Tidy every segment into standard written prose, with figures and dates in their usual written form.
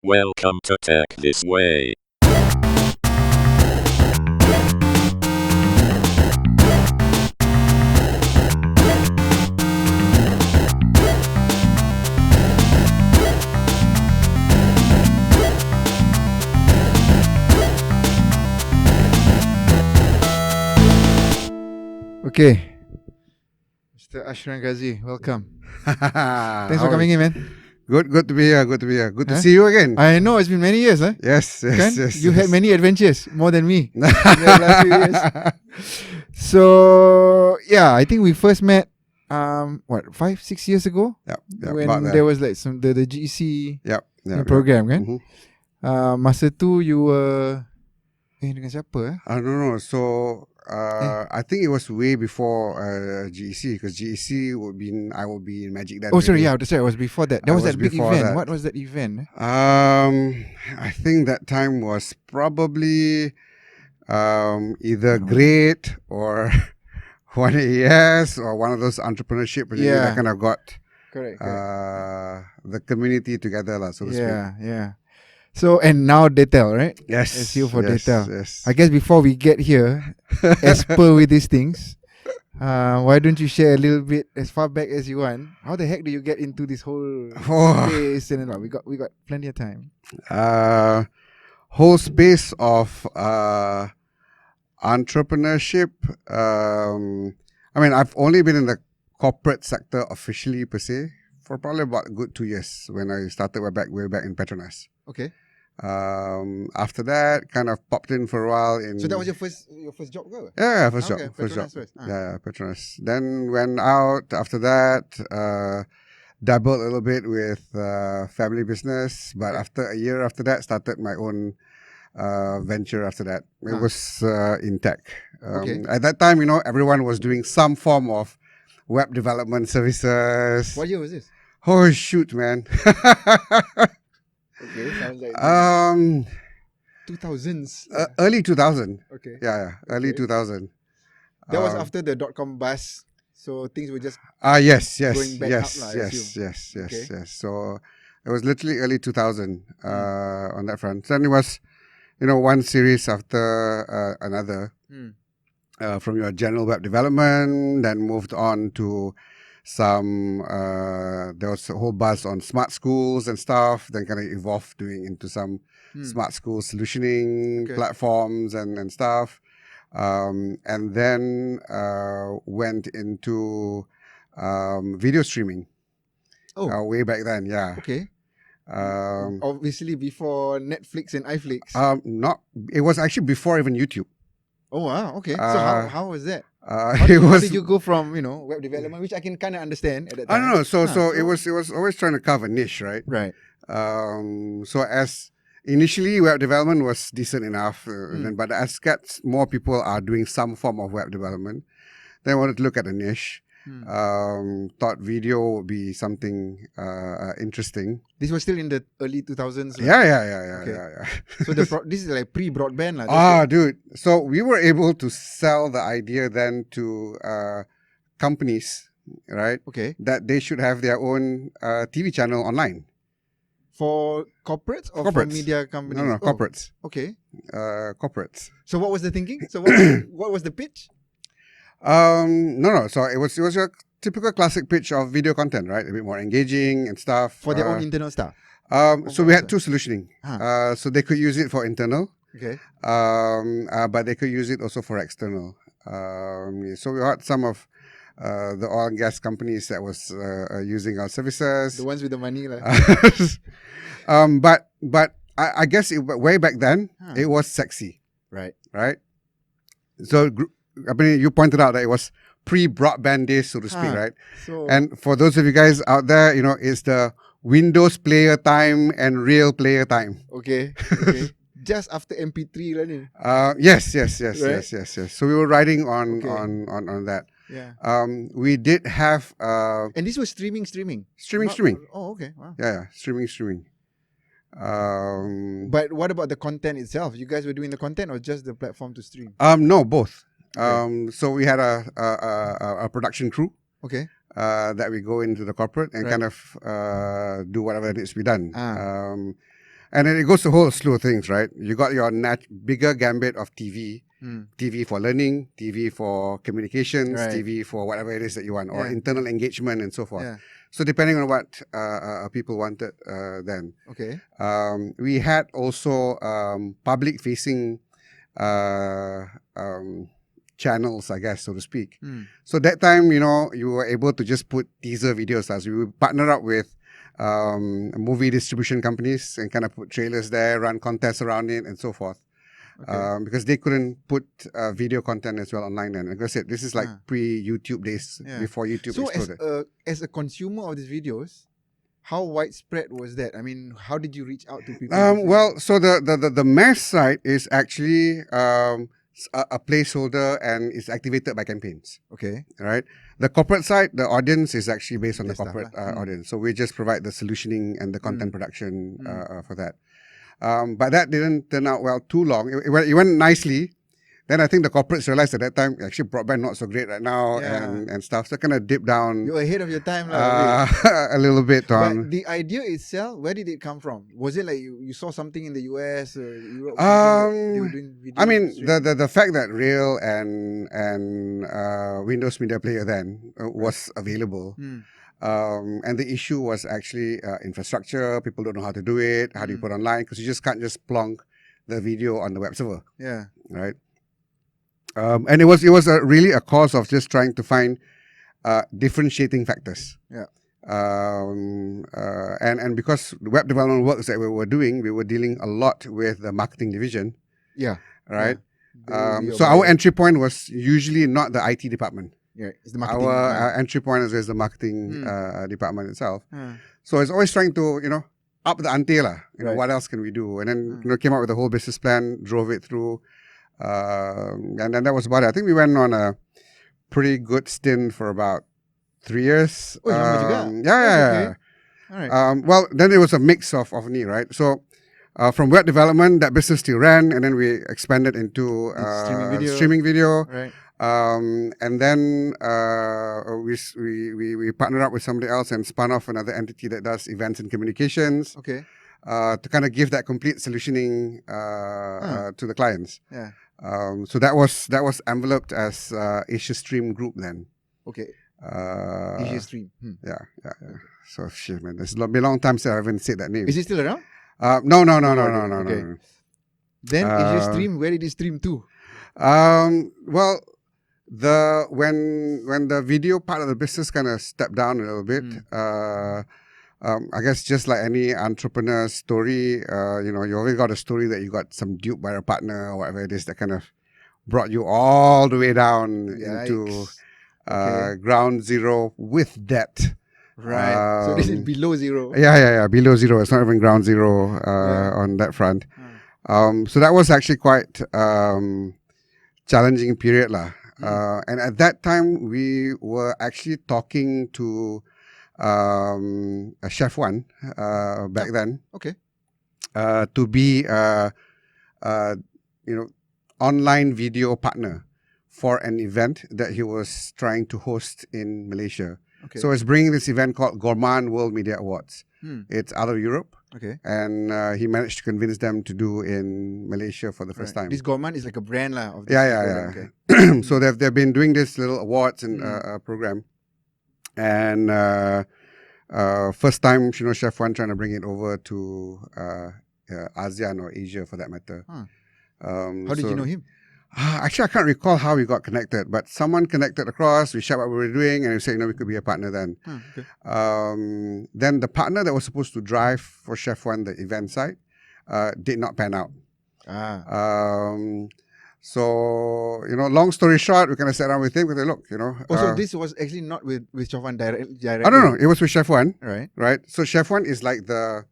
Welcome to Tech This Way. Okay, Mr. Ashran Ghazi, welcome. Thanks for coming in, man. Good to be here. Good to Huh? see you again. I know it's been many years, huh? Yes. You had many adventures, more than me, in the last few years. So yeah, I think we first met, 5-6 years ago, Yep, when there was like some the GEC program, kan? Mm-hmm. Masa tu you were dengan siapa? I don't know. So I think it was way before GEC, because GEC I would be in Magic then. Oh, sorry, yeah, that's right. It was before that. That was that big event. That. What was that event? I think that time was probably either Great or 1AS or one of those entrepreneurship. That kind of got correct. the community together, so to speak. Yeah. So, and now Dattel, right? Yes. It's you for Dattel. Yes. I guess before we get here, as per with these things, why don't you share a little bit, as far back as you want? How the heck do you get into this whole space? And we got plenty of time. Whole space of entrepreneurship. I've only been in the corporate sector officially per se for probably about a good 2 years when I started way back in Petronas. Okay. After that, kind of popped in for a while. So that was your first job, go? Yeah, first job. First. Yeah, Petronas. Then went out after that. Dabbled a little bit with family business, but after a year after that, started my own venture. After that, it was in tech. At that time, everyone was doing some form of web development services. What year was this? Oh shoot, man! Okay, sounds like 2000s. Early 2000. Okay. Yeah, early 2000. That was after the dot-com bust, so things were just yes, going back up, yes. So it was literally early 2000 on that front. Then it was, one series after another from your general web development, then moved on to some, there was a whole buzz on smart schools and stuff, then kind of evolved into some smart school solutioning platforms and stuff. And then went into video streaming. Way back then, yeah. Okay. Obviously before Netflix and iFlix. It was actually before even YouTube. Oh wow, okay. So how was that? How did you go from web development, which I can kind of understand at that time? I don't know. So it was always trying to cover niche, right? Right. So as initially web development was decent enough, but as more people are doing some form of web development, then I wanted to look at a niche. Thought video would be something interesting. This was still in the early 2000s. Yeah. So this is like pre-broadband, dude. So we were able to sell the idea then to companies, right? Okay. That they should have their own TV channel online. For corporates or for media companies? No, corporates. Okay. Corporates. So what was the thinking? So what was the pitch? No. So it was your typical classic pitch of video content, right? A bit more engaging and stuff. For their own internal stuff. So we had two solutioning. So they could use it for internal. Okay. But they could use it also for external. So we had some of the oil and gas companies that was using our services. The ones with the money, like. But I guess way back then it was sexy. Right. So you pointed out that it was pre-broadband days, so to speak, right? And for those of you guys out there, it's the Windows player time and RealPlayer time. Okay. Just after MP3 learning. Yes. Right? So we were riding on that. Yeah. We did have and this was streaming. Streaming. Oh, okay. Wow. Yeah. Streaming. But what about the content itself? You guys were doing the content or just the platform to stream? No, both. Okay. So we had a production crew. Okay. That we go into the corporate and kind of do whatever needs to be done. And then it goes to a whole slew of things, right? You got your bigger gambit of TV, TV for learning, TV for communications, TV for whatever it is that you want, or internal engagement and so forth. Yeah. So depending on what people wanted then. Okay. We had also public-facing channels, I guess, so to speak. So that time, you were able to just put teaser videos as we would partner up with movie distribution companies and kind of put trailers there, run contests around it and so forth. Okay. Because they couldn't put video content as well online then. Like I said, this is like pre-YouTube days, before YouTube exploded. So as a consumer of these videos, how widespread was that? I mean, how did you reach out to people? Well, so the mass site is actually a placeholder and is activated by campaigns. Okay. Right. The corporate side, the audience is actually based on the corporate audience. So we just provide the solutioning and the content production for that. But that didn't turn out well too long. It went nicely. Then I think the corporates realized at that time, actually broadband not so great right now and stuff. So kind of dipped down. You're ahead of your time. A little bit. But the idea itself, where did it come from? Was it like you saw something in the US or Europe? They were doing video I mean, streaming? the fact that Real and Windows Media Player then was available. And the issue was actually infrastructure. People don't know how to do it. How do you put online? Because you just can't just plonk the video on the web server. Yeah. Right. And it was really a cause of just trying to find differentiating factors. Yeah. And because the web development works that we were doing, we were dealing a lot with the marketing division. Yeah. Right. Yeah. So our entry point was usually not the IT department. Yeah, it's the marketing. Our entry point is the marketing department itself. So it's always trying to, up the ante lah. What else can we do? And then, came up with a whole business plan, drove it through. And then that was about it. I think we went on a pretty good stint for about 3 years. Oh, Yeah. Okay. All right. Well, then it was a mix of me, right? So from web development, that business still ran, and then we expanded into streaming video. Right. And then we partnered up with somebody else and spun off another entity that does events and communications. Okay. To kind of give that complete solutioning to the clients. Yeah. So that was enveloped as Asia Stream Group then. Okay. Asia Stream. Yeah. So shit, man, it's been a long time since I haven't said that name. Is it still around? No. Okay. Then Asia Stream, where did it stream to? Well, when the video part of the business kind of stepped down a little bit, I guess just like any entrepreneur story, you always got a story that you got some duped by a partner or whatever it is that kind of brought you all the way down into ground zero with debt. Right. So this is below zero. Yeah. Below zero. It's not even ground zero on that front. So that was actually quite challenging period lah. And at that time, we were actually talking to Chef One back then. Okay. To be online video partner for an event that he was trying to host in Malaysia. Okay. So he's bringing this event called Gourmand World Media Awards. It's out of Europe. Okay. And he managed to convince them to do in Malaysia for the first time. This Gourmand is like a brand lah. Yeah. Okay. So they've been doing this little awards and program. And first time, Chef One trying to bring it over to ASEAN or Asia for that matter. How did you know him? Actually, I can't recall how we got connected, but someone connected across. We shared what we were doing, and we said, we could be a partner then. Okay. Then the partner that was supposed to drive for Chef One, the event side, did not pan out. So, long story short, we kind of sat down with him. We said, look, So this was actually not with Chef One directly? No. It was with Chef One. Right. So Chef One is like the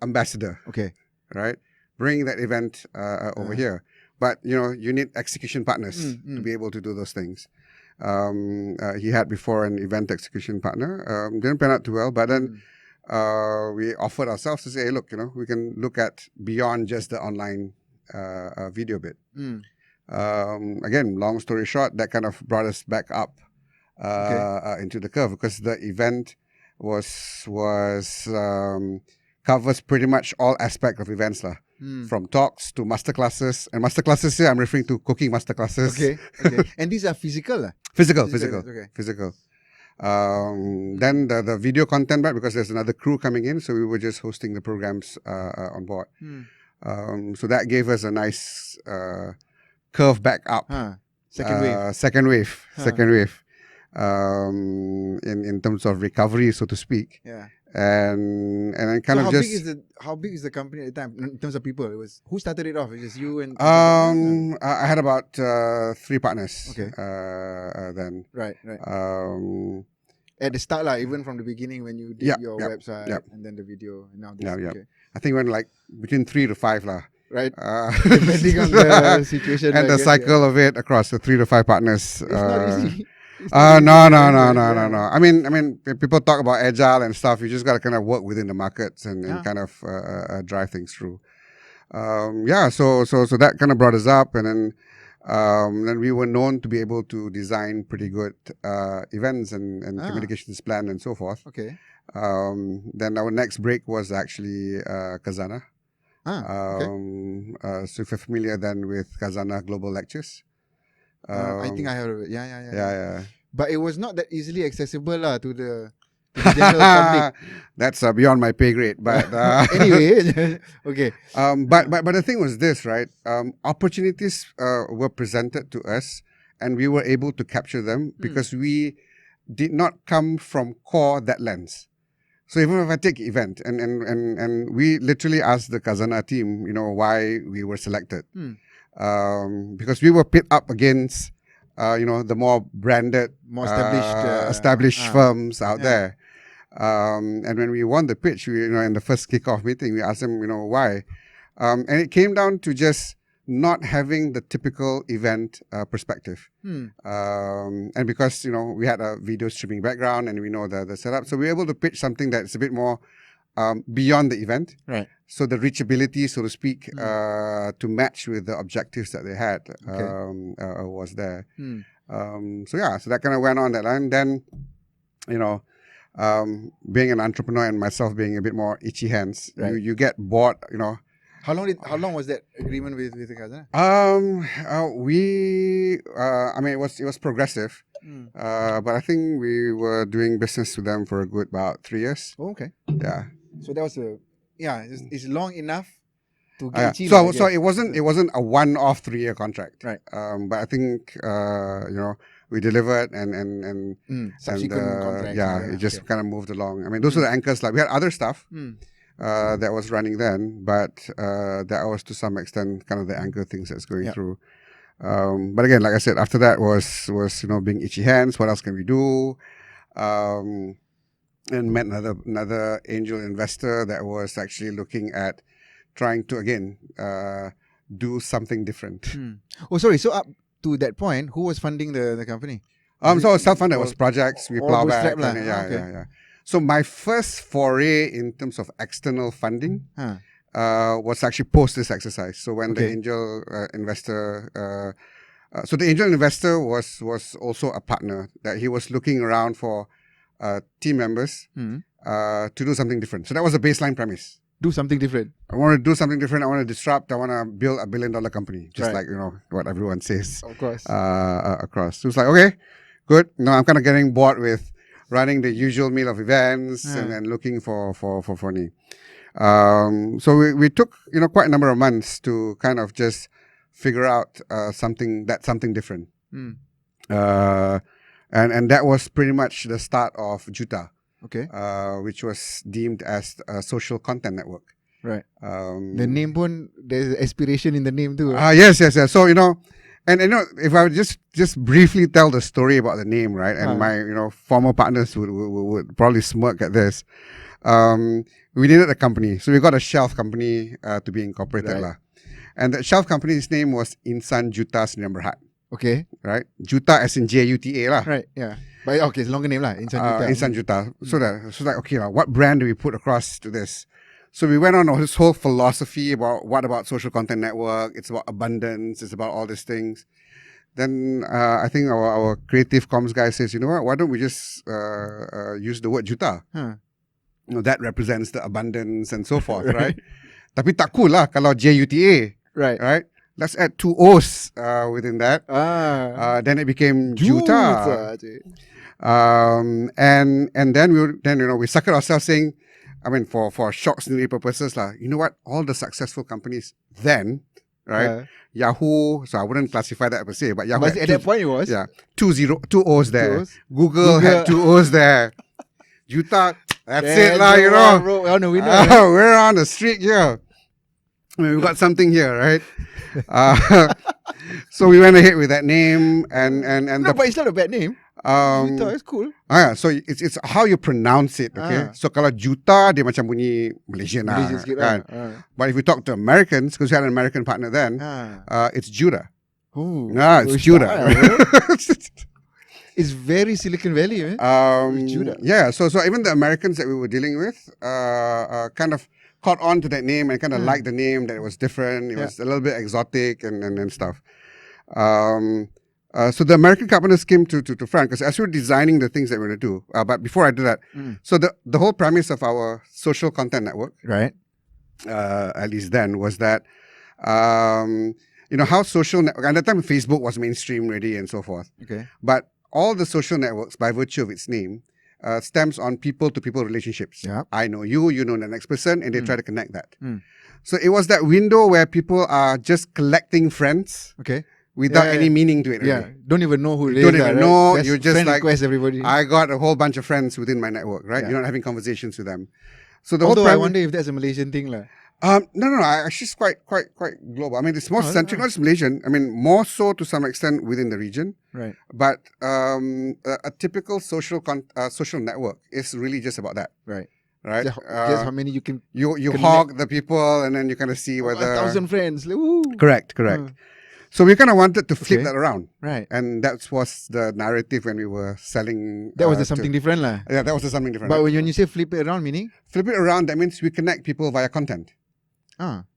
ambassador. Okay. Right. Bringing that event over here. But, you need execution partners to be able to do those things. He had before an event execution partner. Didn't pan out too well. But then we offered ourselves to say, hey, look, we can look at beyond just the online video bit. Again, long story short, that kind of brought us back up into the curve because the event was covers pretty much all aspects of events lah. From talks to masterclasses. And masterclasses here, I'm referring to cooking masterclasses. Okay. And these are physical lah? Physical. Okay. Physical. Then the video content back, because there's another crew coming in, so we were just hosting the programs on board. So that gave us a nice curve back up. Second wave. Second wave. In terms of recovery, so to speak. Yeah. And then kind so of just how big is the company at the time in terms of people? It was who started it off? It was you and I had about 3 partners. Okay. Then right. At the start, like even from the beginning when you did your website and then the video and now this. Okay. I think when like between 3 to 5 lah. Right. Depending on the situation and the cycle of it across the 3 to 5 partners. It's not easy. No. I mean, people talk about agile and stuff. You just got to kind of work within the markets and kind of drive things through. So that kind of brought us up, and then we were known to be able to design pretty good events and communications plan and so forth. Okay. Then our next break was actually Khazanah. Okay. So if you're familiar then with Khazanah Global Lectures. I think I heard of it. Yeah. But it was not that easily accessible to the general public. That's beyond my pay grade. But anyway, okay. But the thing was this, right? Opportunities were presented to us, and we were able to capture them because we did not come from core that lens. So even if I take event and we literally asked the Khazanah team, why we were selected. Because we were pit up against, the more branded, more established firms out there. And when we won the pitch, in the first kickoff meeting, we asked them, why. And it came down to just not having the typical event perspective. And because, we had a video streaming background and we know the setup, so we were able to pitch something that's a bit more beyond the event. Right. So the reachability, so to speak, to match with the objectives that they had was there. So that kind of went on that line. Then, being an entrepreneur and myself being a bit more itchy hands, you get bored, How long was that agreement with the Khazanah? It was progressive. But I think we were doing business with them for a good about 3 years. Oh, okay. Yeah. So that was it's long enough to get itchy. So it wasn't a one-off 3-year contract. Right. But I think we delivered and subsequent contracts. It just kind of moved along. I mean, those were the anchors. Like we had other stuff. That was running then, but that was to some extent kind of the anchor things that's going through. But again, like I said, after that was being itchy hands. What else can we do? And met another angel investor that was actually looking at trying to again do something different. Oh, sorry. So up to that point, who was funding the company? So it was self-funded. It was projects. We plow back. Okay. So my first foray in terms of external funding was actually post this exercise. So when the angel investor, so the angel investor was also a partner that he was looking around for team members to do something different. So that was the baseline premise. Do something different. I want to do something different. I want to disrupt. I want to build $1 billion company, just like what everyone says. Of course. Across. So it's like, okay, good. No, I'm kind of getting bored with running the usual meal of events and then looking for funny. So we took quite a number of months to kind of just figure out something different. And that was pretty much the start of Joota. Okay. Which was deemed as a social content network. Right. The name pun, there's aspiration in the name too. Yes. So and if I would just briefly tell the story about the name, right? And my former partners would probably smirk at this. We needed a company, so we got a shelf company to be incorporated lah. And the shelf company's name was Insan Joota Sdn Bhd. Okay. Right. Joota as in Juta lah. Right. Yeah. But okay, it's a longer name lah. Insan Joota. Insan Joota. So like okay, what brand do we put across to this? So we went on this whole philosophy about what about social content network. It's about abundance. It's about all these things. Then I think our creative comms guy says, you know what? Why don't we just use the word Joota? that represents the abundance and so forth, right? Tapi tak cool lah kalau Juta, right? Let's add 2 O's within that. Then it became Joota. And then we suckered ourselves saying, I mean, for shock scenery purposes lah. You know what? All the successful companies then, right? Yahoo, so I wouldn't classify that per se, but Yahoo. But at that point it was. Yeah, 2 O's there. 2 O's. Google had 2 O's there. Joota, that's it lah, you know. Bro, we're on the winner. We're on the streak here. I mean, we got something here, right? So we went ahead with that name, and No, but it's not a bad name. Joota, it's cool. So it's how you pronounce it, okay? So kalau Joota, dia macam bunyi Malaysian lah. Kan? But if we talk to Americans, because we had an American partner then, it's Joota. It's Joota. It's very Silicon Valley, man. Yeah, so even the Americans that we were dealing with kind of caught on to that name and kind of liked the name, that it was different, it was a little bit exotic and stuff. So the American partners came to Fran, because as we were designing the things that we were going to do, but before I do that, so the whole premise of our social content network, right? At least then, was that, how social network, at that time Facebook was mainstream ready and so forth. Okay. But all the social networks, by virtue of its name, stems on people-to-people relationships. Yep. I know you, you know the next person, and they try to connect that. So it was that window where people are just collecting friends. Okay. Without any meaning to it. Yeah, really. don't even know who it is. Don't even know. Just you just friend like request everybody. I got a whole bunch of friends within my network, right? You're not having conversations with them. So the Although whole I wonder if that's a Malaysian thing, lah. No. Actually, it's quite global. I mean, it's more centric, not just Malaysian. I mean, more so to some extent within the region. Right. But a typical social network is really just about that. Right. Right. Just how many you can. You hog the people, and then you kind of see whether 1,000 friends. Woo. Correct. So we kind of wanted to flip that around. Right. And that was the narrative when we were selling. That was something different, lah. Yeah, that was something different. But when you say flip it around, meaning? Flip it around, that means we connect people via content.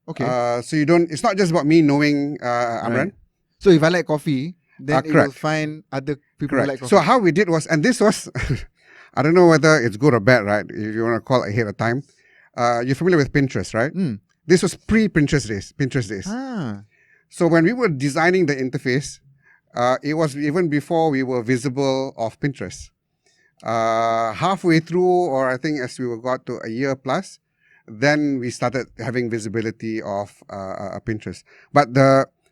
Okay. So it's not just about me knowing Amran. Right. So if I like coffee, then it will find other people who like coffee. So how we did was, and this was, I don't know whether it's good or bad, right? If you want to call it ahead of time. You're familiar with Pinterest, right? This was pre-Pinterest days. So when we were designing the interface, it was even before we were visible of Pinterest. Halfway through, or I think as we got to a year plus, then we started having visibility of Pinterest. But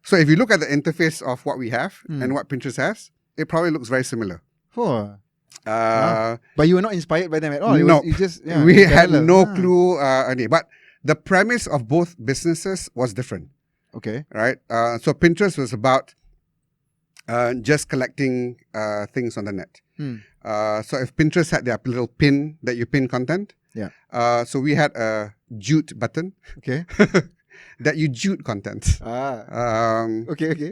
so if you look at the interface of what we have and what Pinterest has, it probably looks very similar. But you were not inspired by them at all. No, we had no clue. But the premise of both businesses was different. Okay. Right. So Pinterest was about just collecting things on the net. So if Pinterest had their little pin that you pin content, so we had a jute button. Okay. That you jute content. Okay.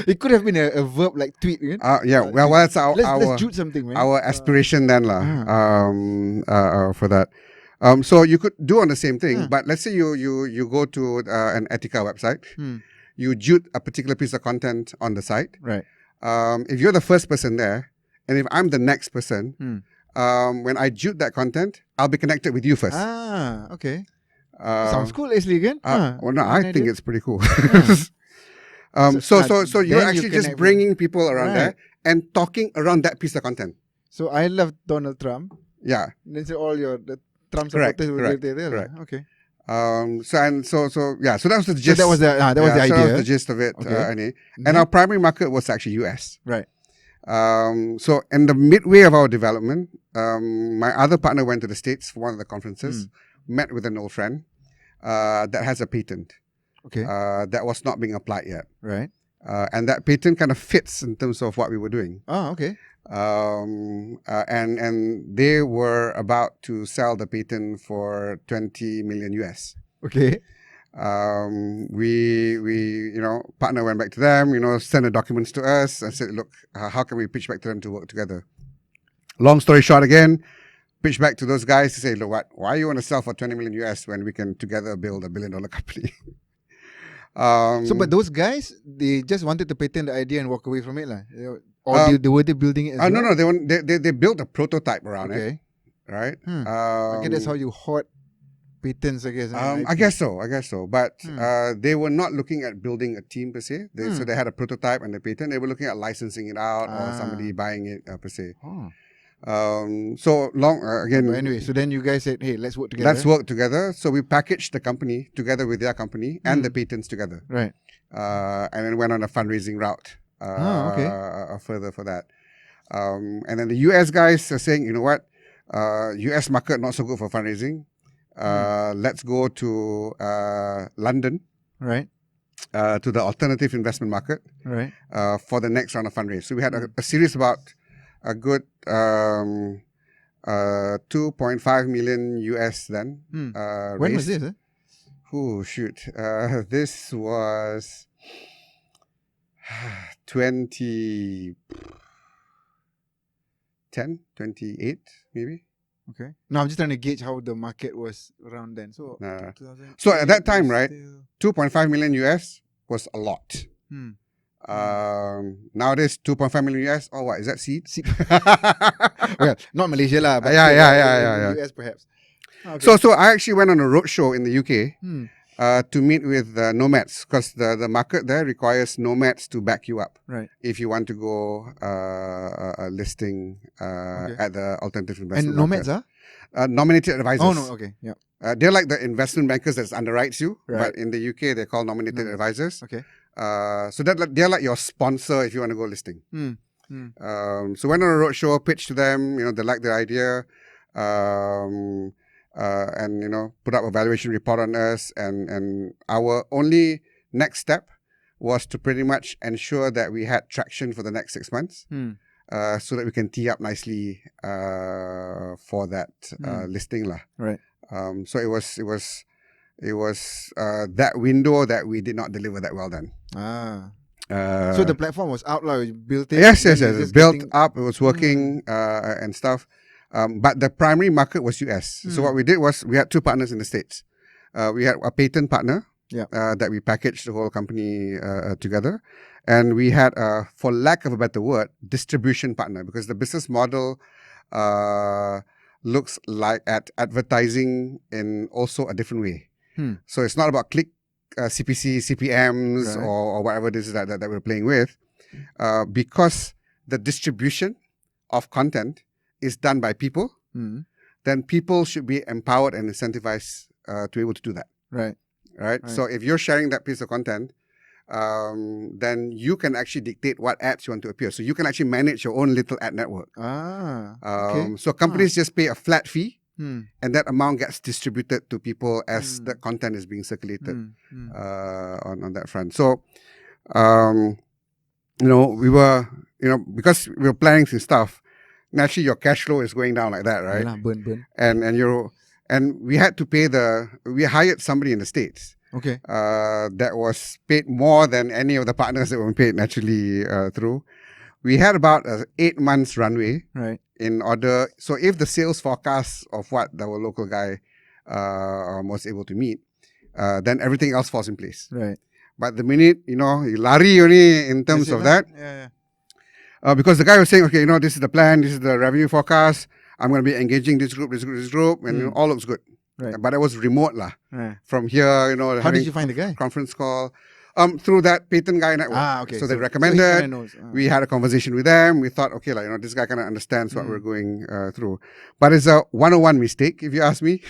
It could have been a verb like tweet. Well, that's let's jute something, man. Our aspiration then, for that. So you could do on the same thing, but let's say you go to an Etika website, you jute a particular piece of content on the site. Right. If you're the first person there, and if I'm the next person, when I jute that content, I'll be connected with you first. Okay. Sounds cool, actually, again. I think it's pretty cool. So you're actually just bringing people around there and talking around that piece of content. So I love Donald Trump. Yeah. Then say all the Trump supporters were there. Correct. Okay. So that was the gist. So that was the idea. That was the gist of it. Okay. And our primary market was actually US. Right. So in the midway of our development, my other partner went to the States for one of the conferences, met with an old friend that has a patent. Okay. That was not being applied yet. Right. And that patent kind of fits in terms of what we were doing. Okay. And they were about to sell the patent for 20 million US. Okay. We partner went back to them, sent the documents to us and said, look, how can we pitch back to them to work together? Long story short again, pitch back to those guys to say, look, why you want to sell for 20 million US when we can together build $1 billion company? But those guys, they just wanted to patent the idea and walk away from it, lah. Or were they building it as well? No, they built a prototype around it. right? Okay, that's how you hoard patents, I guess. I guess so. But they were not looking at building a team per se. So they had a prototype and a patent. They were looking at licensing it out or somebody buying it per se. So long again. But anyway, so then you guys said, "Hey, let's work together." Let's work together. So we packaged the company together with their company and the patents together. Right. And then went on a fundraising route. Further for that. And then the US guys are saying, you know what, US market not so good for fundraising. Let's go to London, right? To the alternative investment market, right? For the next round of fundraise. So we had a series about a good 2.5 million US then. When was this? Oh shoot! This was 2010, 28 maybe. Okay. No, I'm just trying to gauge how the market was around then. So, so at that time, right, 2.5 million US was a lot. Nowadays, 2.5 million US. Oh, what is that? Seed? Well, not Malaysia lah, but yeah. US perhaps. Okay. So I actually went on a roadshow in the UK to meet with nomads, because the market there requires nomads to back you up. Right. If you want to go listing at the alternative investment and nomads market. Nominated advisors. Oh no, okay, yeah. They're like the investment bankers that underwrites you, right. but in the UK they're called nominated advisors. Okay. So they're like your sponsor if you want to go listing. So went on a roadshow, pitched to them. They liked the idea. And put up a valuation report on us, and our only next step was to pretty much ensure that we had traction for the next 6 months, so that we can tee up nicely for that listing lah. Right. So it was that window that we did not deliver that well then. So the platform was out, like you built it. Yes. It built up. It was working and stuff. But the primary market was US. So what we did was we had two partners in the States. We had a patent partner that we packaged the whole company together. And we had, for lack of a better word, distribution partner, because the business model looks like at advertising in also a different way. So it's not about click CPC, CPMs, right, or whatever it is that we're playing with. Because the distribution of content is done by people, then people should be empowered and incentivized to be able to do that. Right. So if you're sharing that piece of content, then you can actually dictate what ads you want to appear. So you can actually manage your own little ad network. Okay. So companies just pay a flat fee, and that amount gets distributed to people as the content is being circulated on that front. So, we were, because we were planning some stuff, naturally your cash flow is going down like that, right? Yeah, burn. And we had to pay we hired somebody in the States. Okay. That was paid more than any of the partners that were paid naturally through. We had about 8 months runway. Right. In order, so if the sales forecast of what our local guy was able to meet, then everything else falls in place. Right. But the minute, you lari only in terms of that. Yeah. Because the guy was saying, okay, this is the plan, this is the revenue forecast. I'm going to be engaging this group, and all looks good. Right. But it was remote lah. Right. From here, How did you find the guy? Conference call. Through that patent guy network. Okay. So they recommended. So we had a conversation with them. We thought, okay, this guy kind of understands what we're going through. But it's a 101 mistake, if you ask me.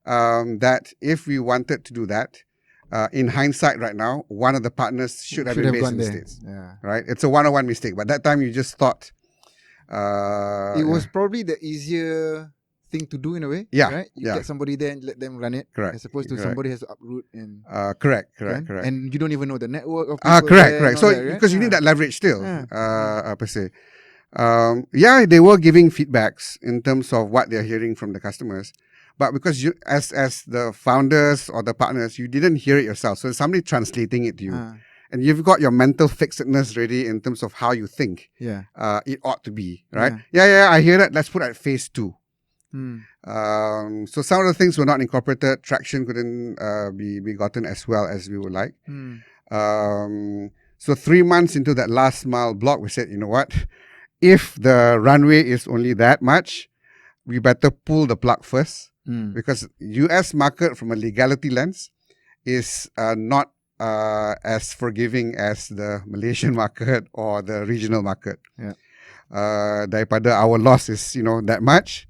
That if we wanted to do that, in hindsight right now, one of the partners should have been based in the States. Yeah. Right? It's a 101 mistake. But that time you just thought... it was probably the easier thing to do in a way. Yeah. Right? You get somebody there and let them run it. Correct. As opposed to somebody has to uproot and... Correct. And you don't even know the network of people. Correct. So, because you need that leverage still, per se. They were giving feedbacks in terms of what they're hearing from the customers. But because you, as the founders or the partners, you didn't hear it yourself. So somebody translating it to you. And you've got your mental fixedness ready in terms of how you think it ought to be, right? Yeah, I hear that. Let's put at phase 2. So some of the things were not incorporated. Traction couldn't be gotten as well as we would like. So 3 months into that last mile block, we said, you know what? If the runway is only that much, we better pull the plug first, Because because US market from a legality lens is not as forgiving as the Malaysian market or the regional market. Yeah. Daripada our loss is that much,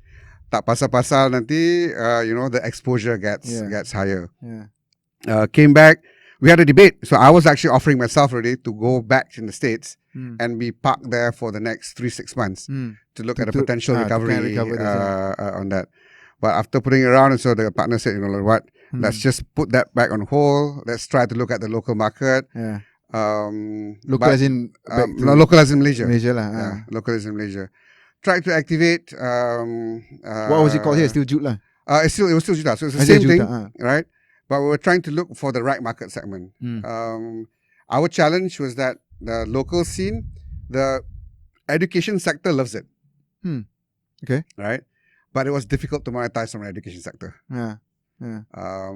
tak pasal-pasal nanti the exposure gets higher. Yeah. Came back, we had a debate. So I was actually offering myself already to go back in the States and be parked there for the next 3-6 months to look at a potential recovery on that. But after putting it around, and so the partner said, what, let's just put that back on hold. Let's try to look at the local market. Yeah. Local as in local as in Malaysia. Malaysia lah. Yeah, local as in Malaysia. Tried to activate. What was it called here? Still Jute lah. It was still Joota. So it's the Is it same thing, Joota? right? But we were trying to look for the right market segment. Our challenge was that the local scene, the education sector loves it. Okay. Right? But it was difficult to monetize from the education sector. Yeah.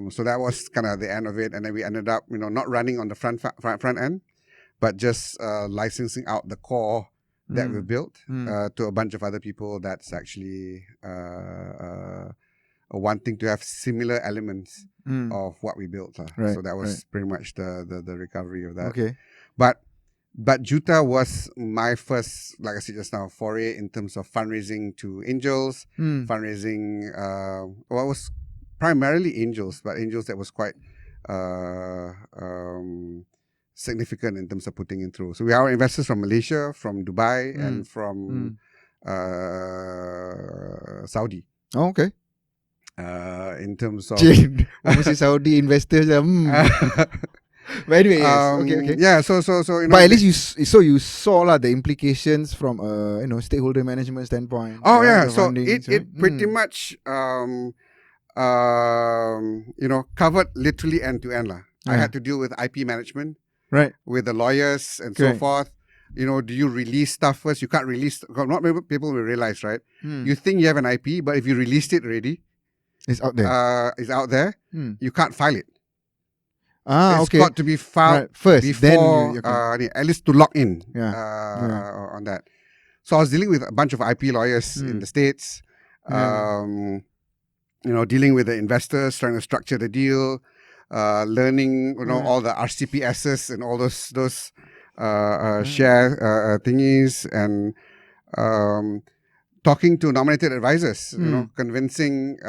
So that was kind of the end of it. And then we ended up, not running on the front end, but just licensing out the core that we built to a bunch of other people that's actually wanting to have similar elements of what we built. Right, So that was pretty much the recovery of that. Okay. But Joota was my first, like I said just now, foray in terms of fundraising to angels, fundraising, well, it was primarily angels, but angels that was quite significant in terms of putting in through. So we are investors from Malaysia, from Dubai, and from Saudi. Oh, okay. In terms of Mesti Saudi investors But anyway, yes. Okay. Yeah, so but at least you saw the implications from stakeholder management standpoint. Oh yeah, the so fundings, it pretty much covered literally end to end lah. I had to deal with IP management, right, with the lawyers and so forth. Do you release stuff first? You can't release. Not many people will realize, right? You think you have an IP, but if you released it already, it's out there. It's out there. You can't file it. It's Okay. got to be filed first, before, then at least to lock in Yeah. on that. So I was dealing with a bunch of IP lawyers in the States, dealing with the investors, trying to structure the deal, learning, all the RCPSs and all those share thingies, and talking to nominated advisors, convincing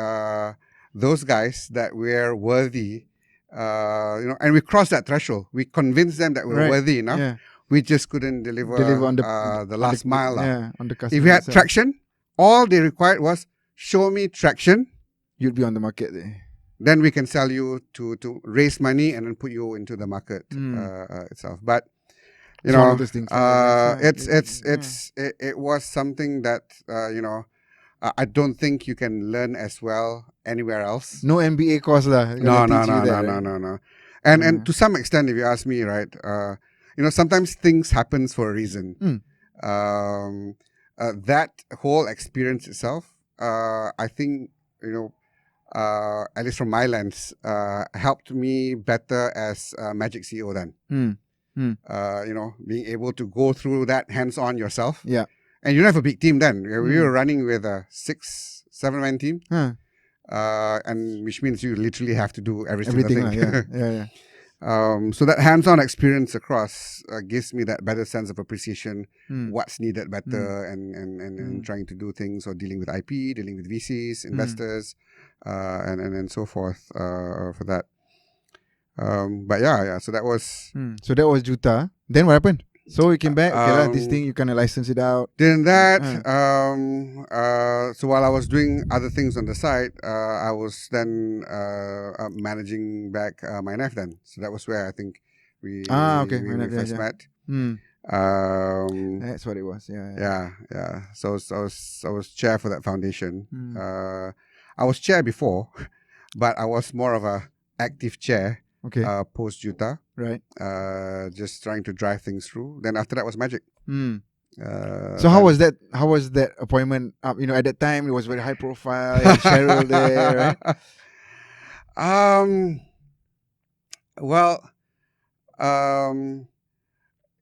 those guys that we're worthy. And we crossed that threshold. We convinced them that we're worthy enough. Yeah. We just couldn't deliver on the last mile. On the customer. If we had traction, all they required was show me traction. You'd be on the market there. Then we can sell you to raise money and then put you into the market itself. But It's one of those things. it was something that I don't think you can learn as well anywhere else. No MBA course lah. No. And to some extent, if you ask me, right, sometimes things happens for a reason. That whole experience itself, I think, at least from my lens, helped me better as a Magic CEO then. Being able to go through that hands-on yourself. Yeah. And you don't have a big team then. We were running with a 6-7-man team. And which means you literally have to do everything. Yeah. So that hands-on experience across gives me that better sense of appreciation, what's needed better, and trying to do things, or dealing with IP, dealing with VCs, investors, and so forth for that. But yeah. So that was Joota. Then what happened? So you came back. This thing you kind of license it out. Then that. So while I was doing other things on the side, I was then managing back my NF then. So that was where I think we first met. That's what it was. Yeah. So I was chair for that foundation. I was chair before, but I was more of a active chair. Okay. Post Joota, right? Just trying to drive things through. Then after that was Magic. So how was that? How was that appointment up? At that time it was very high profile. Cheryl there, right?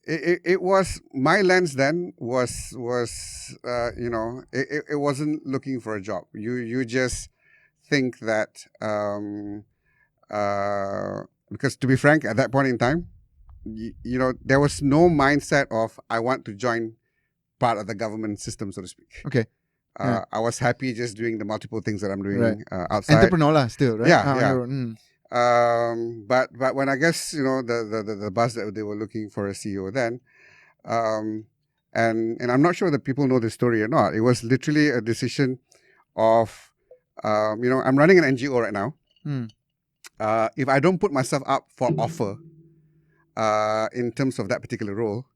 it was my lens then was it wasn't looking for a job. You just think that because to be frank, at that point in time, there was no mindset of I want to join part of the government system, so to speak. Okay. I was happy just doing the multiple things that I'm doing Right. outside. Entrepreneur lah, still, right? Yeah. Yeah. But when I guess the buzz that they were looking for a CEO then, and I'm not sure that people know this story or not. It was literally a decision of I'm running an NGO right now. If I don't put myself up for offer in terms of that particular role,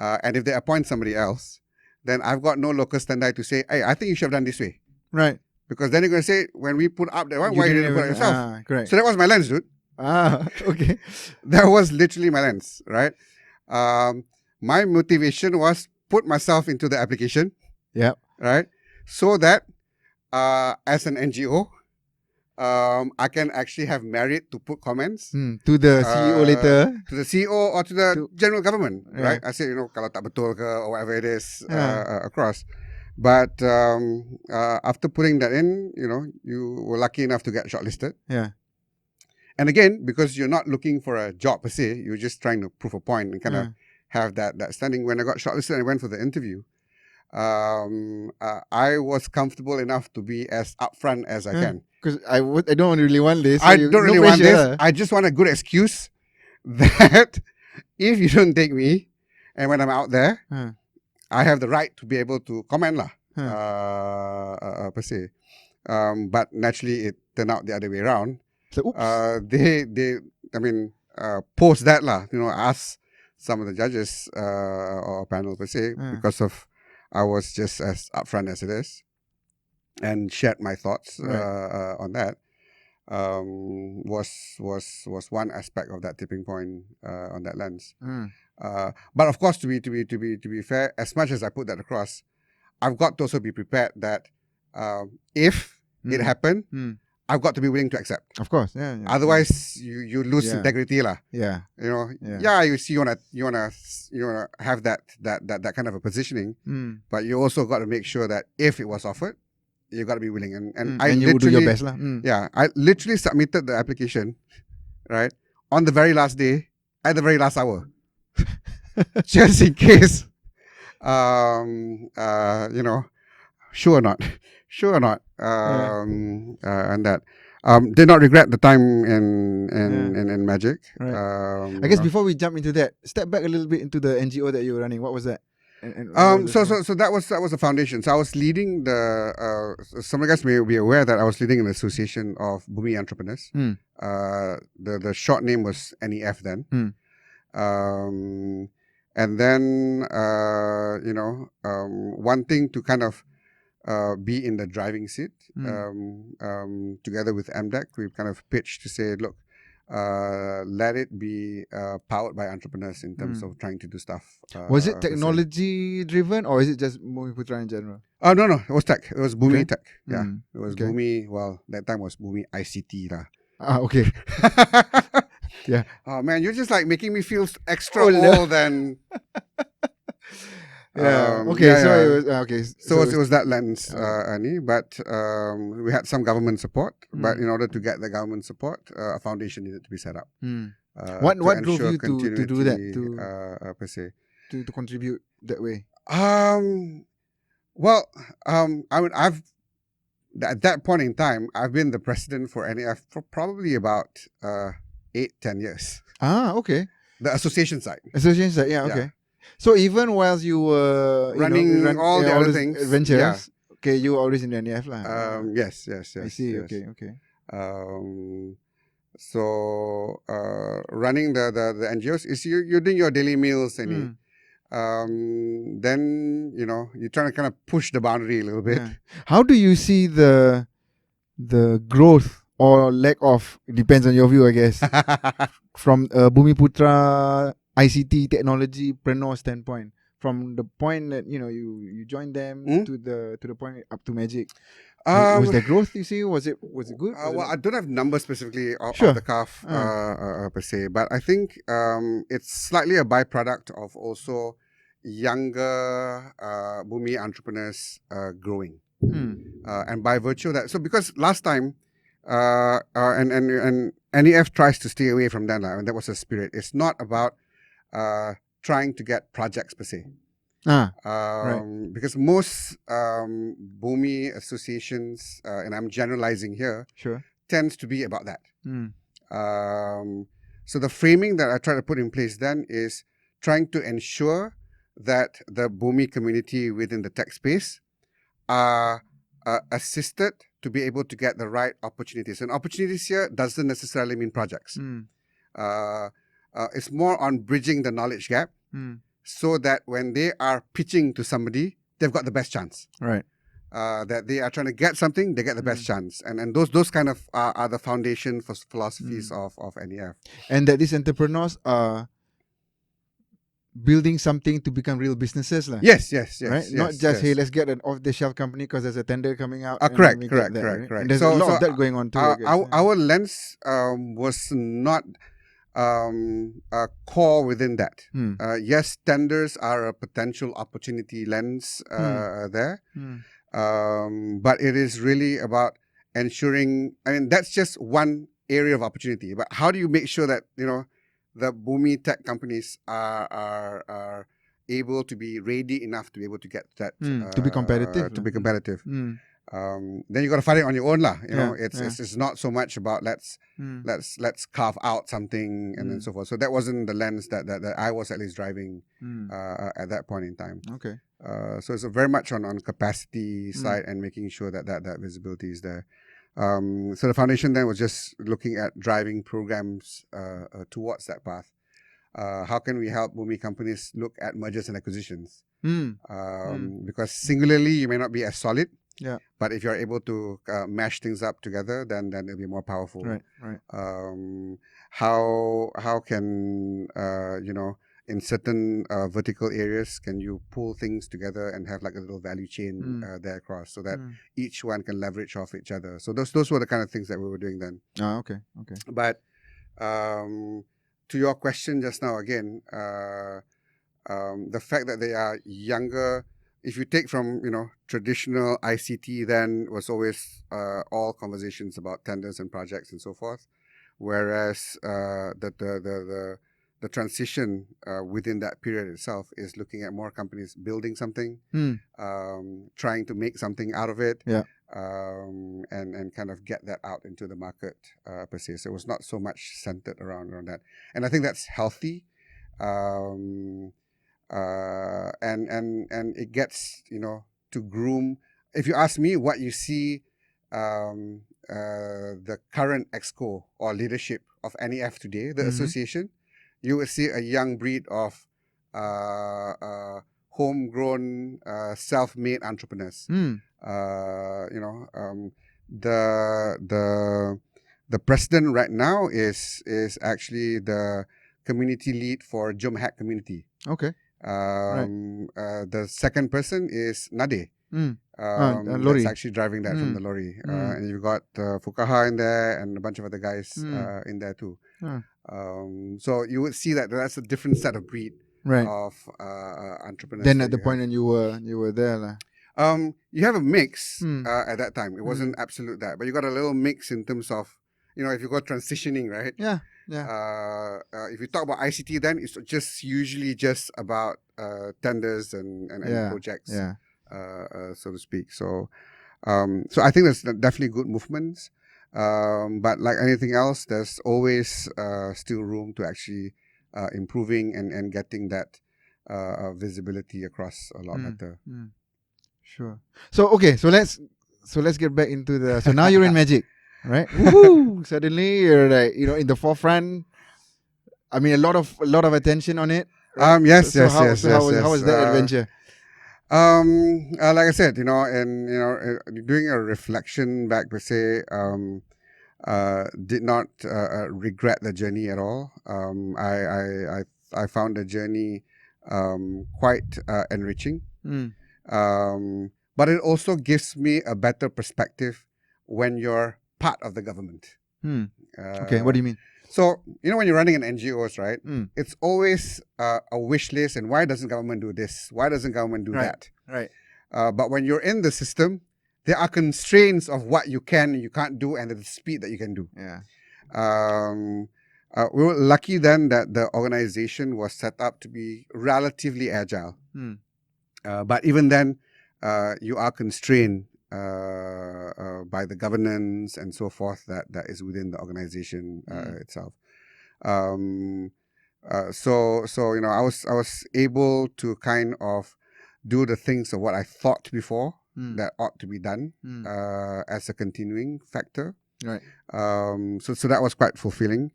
and if they appoint somebody else, then I've got no locus standi to say, hey, I think you should have done this way. Right. Because then you're going to say, when we put up that one, why you didn't put it yourself? Correct. So that was my lens, dude. Okay. That was literally my lens, right? My motivation was put myself into the application. Yeah. Right? So that as an NGO, I can actually have merit to put comments to the CEO later. To the CEO or to the general government, right? I say, kalau tak betul ke or whatever it is across. But after putting that in, you were lucky enough to get shortlisted. Yeah. And again, because you're not looking for a job per se, you're just trying to prove a point and kind of have that standing. When I got shortlisted and I went for the interview, I was comfortable enough to be as upfront as I can. Because I don't really want this. I don't really want this. I just want a good excuse that if you don't take me, and when I'm out there, I have the right to be able to comment per se. But naturally, it turned out the other way around. So, Post that ask some of the judges or panel per se, because of I was just as upfront as it is, and shared my thoughts on that. Was one aspect of that tipping point on that lens. But of course, to be fair, as much as I put that across, I've got to also be prepared that if it happened, I've got to be willing to accept. Of course, yeah. Otherwise, you lose integrity, lah. Yeah. You see, you wanna have that kind of a positioning, but you also got to make sure that if it was offered, you got to be willing. And you do your best, lah. Yeah, I literally submitted the application, right, on the very last day, at the very last hour, just in case. Sure or not. And that did not regret the time in Magic. Right. I guess before we jump into that, step back a little bit into the NGO that you were running. What was that? So that was the foundation. So I was leading some of you guys may be aware that I was leading an association of Bumi entrepreneurs. The short name was NEF then. And then wanting to kind of be in the driving seat, together with MDEC, we've kind of pitched to say, look, let it be powered by entrepreneurs in terms of trying to do stuff. Was it technology driven, or is it just Bumi Putra in general? No, it was tech. It was Bumi Tech. Yeah, it was Bumi. Well, that time was Bumi ICT lah. Okay. Yeah. Oh man, you're just like making me feel extra old and. Yeah. It was that lens, Annie. But we had some government support. But in order to get the government support, a foundation needed to be set up. What drove you to do that? Per se, to contribute that way. I've at that point in time, I've been the president for NEF for probably about 8-10 years. Okay. The association side. Yeah. Okay. So even whilst you were running all the other things, adventures, okay, you were always in the NEF lah. Yes. I see. Yes. Okay. So running the NGOs is you're doing your daily meals and then you're trying to kind of push the boundary a little bit. Yeah. How do you see the growth or lack of? It depends on your view, I guess. From Bumi Putra ICT technology preneur standpoint, from the point that you joined them to the point up to Magic. Was there growth? You see, was it good? Well, I don't have numbers specifically of Sure. the calf per se, but I think it's slightly a byproduct of also younger Bumi entrepreneurs growing, and by virtue of that, so because last time, and NEF tries to stay away from that, and that was the spirit. It's not about trying to get projects per se. Because most Bumi associations, and I'm generalizing here, tends to be about that. So the framing that I try to put in place then is trying to ensure that the Bumi community within the tech space are assisted to be able to get the right opportunities. And opportunities here doesn't necessarily mean projects. It's more on bridging the knowledge gap. So that when they are pitching to somebody, they've got the best chance. Right. That they are trying to get something, they get the best chance. And those kind of are the foundation for philosophies of NEF. And that these entrepreneurs are building something to become real businesses. Yes. Right? Not just, hey, let's get an off-the-shelf company because there's a tender coming out. Correct. Right? And there's a lot of that going on too. Our lens was not core within that. Yes, tenders are a potential opportunity lens there, but it is really about ensuring. I mean, that's just one area of opportunity. But how do you make sure that the Bumi tech companies are able to be ready enough to be able to get that to be competitive? Then you got to find it on your own, lah. It's not so much about let's carve out something and then so forth. So that wasn't the lens that I was at least driving at that point in time. Okay. So it's very much on capacity side and making sure that visibility is there. So the foundation then was just looking at driving programs towards that path. How can we help Bumi companies look at mergers and acquisitions? Because singularly you may not be as solid. Yeah. But if you're able to mash things up together, then it'll be more powerful. Right. How can in certain vertical areas can you pull things together and have like a little value chain there across, so that each one can leverage off each other. So those were the kind of things that we were doing then. Okay. But to your question just now again, the fact that they are younger. If you take from traditional ICT, then was always all conversations about tenders and projects and so forth, whereas the transition within that period itself is looking at more companies building something, trying to make something out of it, and kind of get that out into the market per se. So it was not so much centered around that, and I think that's healthy. And it gets to groom. If you ask me, what you see, the current exco or leadership of NEF today, the association, you will see a young breed of homegrown, self-made entrepreneurs. The president right now is actually the community lead for Jom Hack community. Okay. The second person is Nade. Lorry. That's actually driving that from the lorry. And you've got Fukaha in there and a bunch of other guys in there too. So you would see that that's a different set of breed of entrepreneurs. Then at the point when you were there, you have a mix at that time. It wasn't absolute that, but you got a little mix in terms of if you go transitioning, right? Yeah. If you talk about ICT, then it's just usually just about tenders and projects, so to speak. So I think there's definitely good movements, but like anything else, there's always still room to actually improving and getting that visibility across a lot better. Sure. So okay, so let's get back into the. So now you're in Magic. Right? Woohoo! Suddenly you're like, in the forefront. I mean, a lot of attention on it. Right? Yes. How was that adventure? Like I said, and doing a reflection back per se, did not regret the journey at all. I found the journey quite enriching. but it also gives me a better perspective when you're part of the government. Okay, what do you mean? So, when you're running an NGOs, right, Mm. it's always a wish list, and why doesn't government do this? Why doesn't government do that? Right. But when you're in the system, there are constraints of what you can and you can't do, and the speed that you can do. Yeah. We were lucky then that the organization was set up to be relatively agile. But even then, you are constrained by the governance and so forth that is within the organization itself. So I was able to kind of do the things of what I thought before that ought to be done as a continuing factor. Right. So that was quite fulfilling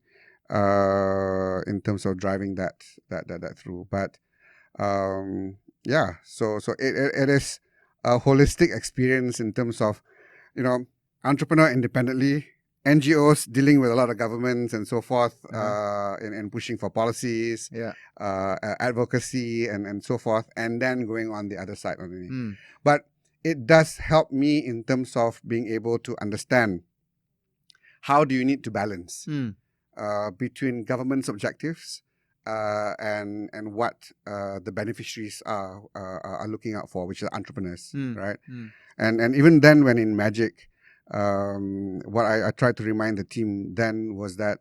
in terms of driving that through. But yeah, so it is a holistic experience in terms of entrepreneur independently, NGOs dealing with a lot of governments and so forth, and pushing for policies, advocacy and so forth, and then going on the other side of it. But it does help me in terms of being able to understand how do you need to balance between government's objectives and what the beneficiaries are looking out for, which are entrepreneurs, right? And even then, when in Magic, what I tried to remind the team then was that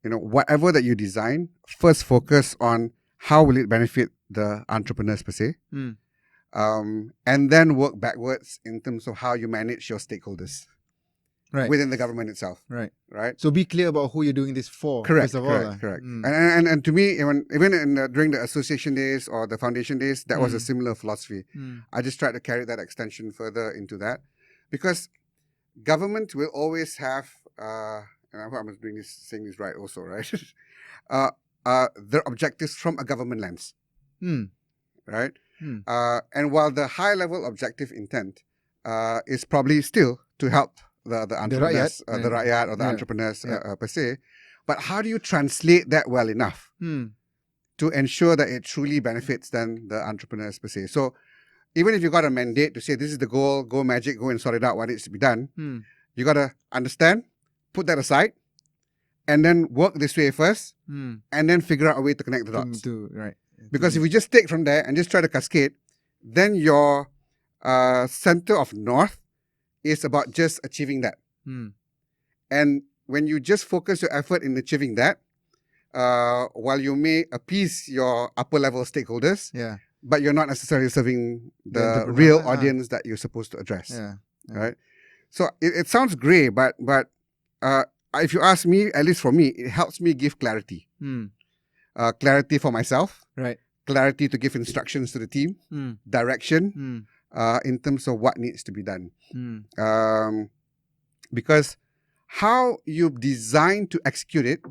whatever that you design, first focus on how will it benefit the entrepreneurs per se, and then work backwards in terms of how you manage your stakeholders. Right. Within the government itself. Right. So be clear about who you're doing this for. Correct. First of Correct. And to me, even during the association days or the foundation days, that was a similar philosophy. I just tried to carry that extension further into that, because government will always have, and I'm saying this right also, right? Their objectives from a government lens. Right. And while the high level objective intent is probably still to help the entrepreneurs, the rakyat or the entrepreneurs per se. But how do you translate that well enough to ensure that it truly benefits then the entrepreneurs per se? So even if you got a mandate to say this is the goal, go Magic, go and sort it out, what needs to be done, you got to understand, put that aside, and then work this way first, and then figure out a way to connect the dots. Because if you just take from there and just try to cascade, then your center of north is about just achieving that. And when you just focus your effort in achieving that, while you may appease your upper level stakeholders, but you're not necessarily serving the real audience that you're supposed to address. Right? So it sounds grey, but if you ask me, at least for me, it helps me give clarity. Clarity for myself. Right. Clarity to give instructions to the team. Direction. In terms of what needs to be done. Because how you design to execute it,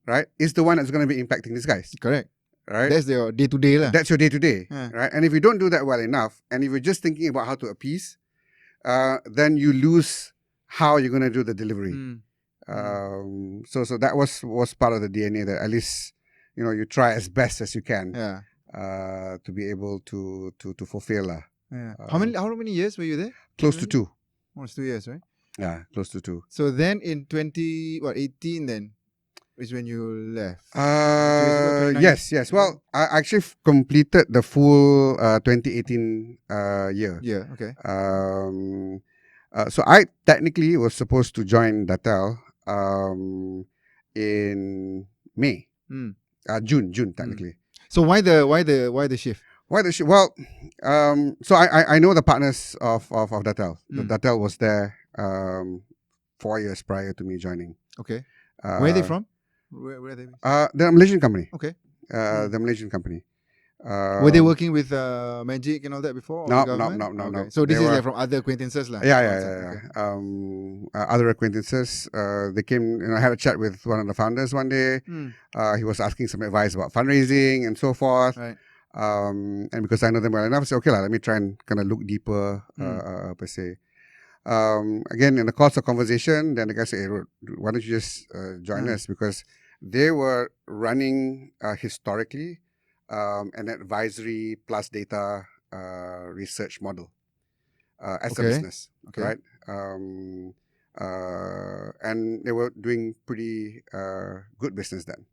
right, is the one that's going to be impacting these guys. Correct. Right? That's your day-to-day. That's your day-to-day. Right? And if you don't do that well enough, and if you're just thinking about how to appease, then you lose how you're going to do the delivery. So that was part of the DNA that at least, you try as best as you can to be able to fulfill. How many years were you there? Close to 2. Almost 2 years, right? Yeah, close to 2. So then in 18 then is when you left? Yes. Well, I actually completed the full 2018 year. Yeah, okay. So I technically was supposed to join Dattel in May. June technically. So why the shift? Why the shift? Well, so I know the partners of Dattel. Dattel was there 4 years prior to me joining. Okay. Where are they from? Where are they? They're a Malaysian company. Okay. The Malaysian company. Were they working with Magic and all that before? No. Okay. So this is like from other acquaintances, lah. Yeah. Other acquaintances. They came. I had a chat with one of the founders one day. He was asking some advice about fundraising and so forth. Right. And because I know them well enough, I said, okay, let me try and kind of look deeper per se. Again, in the course of conversation, then the guy said, hey, why don't you just join us? Because they were running historically an advisory plus data research model. as a Okay. business, Okay. right? And they were doing pretty good business then.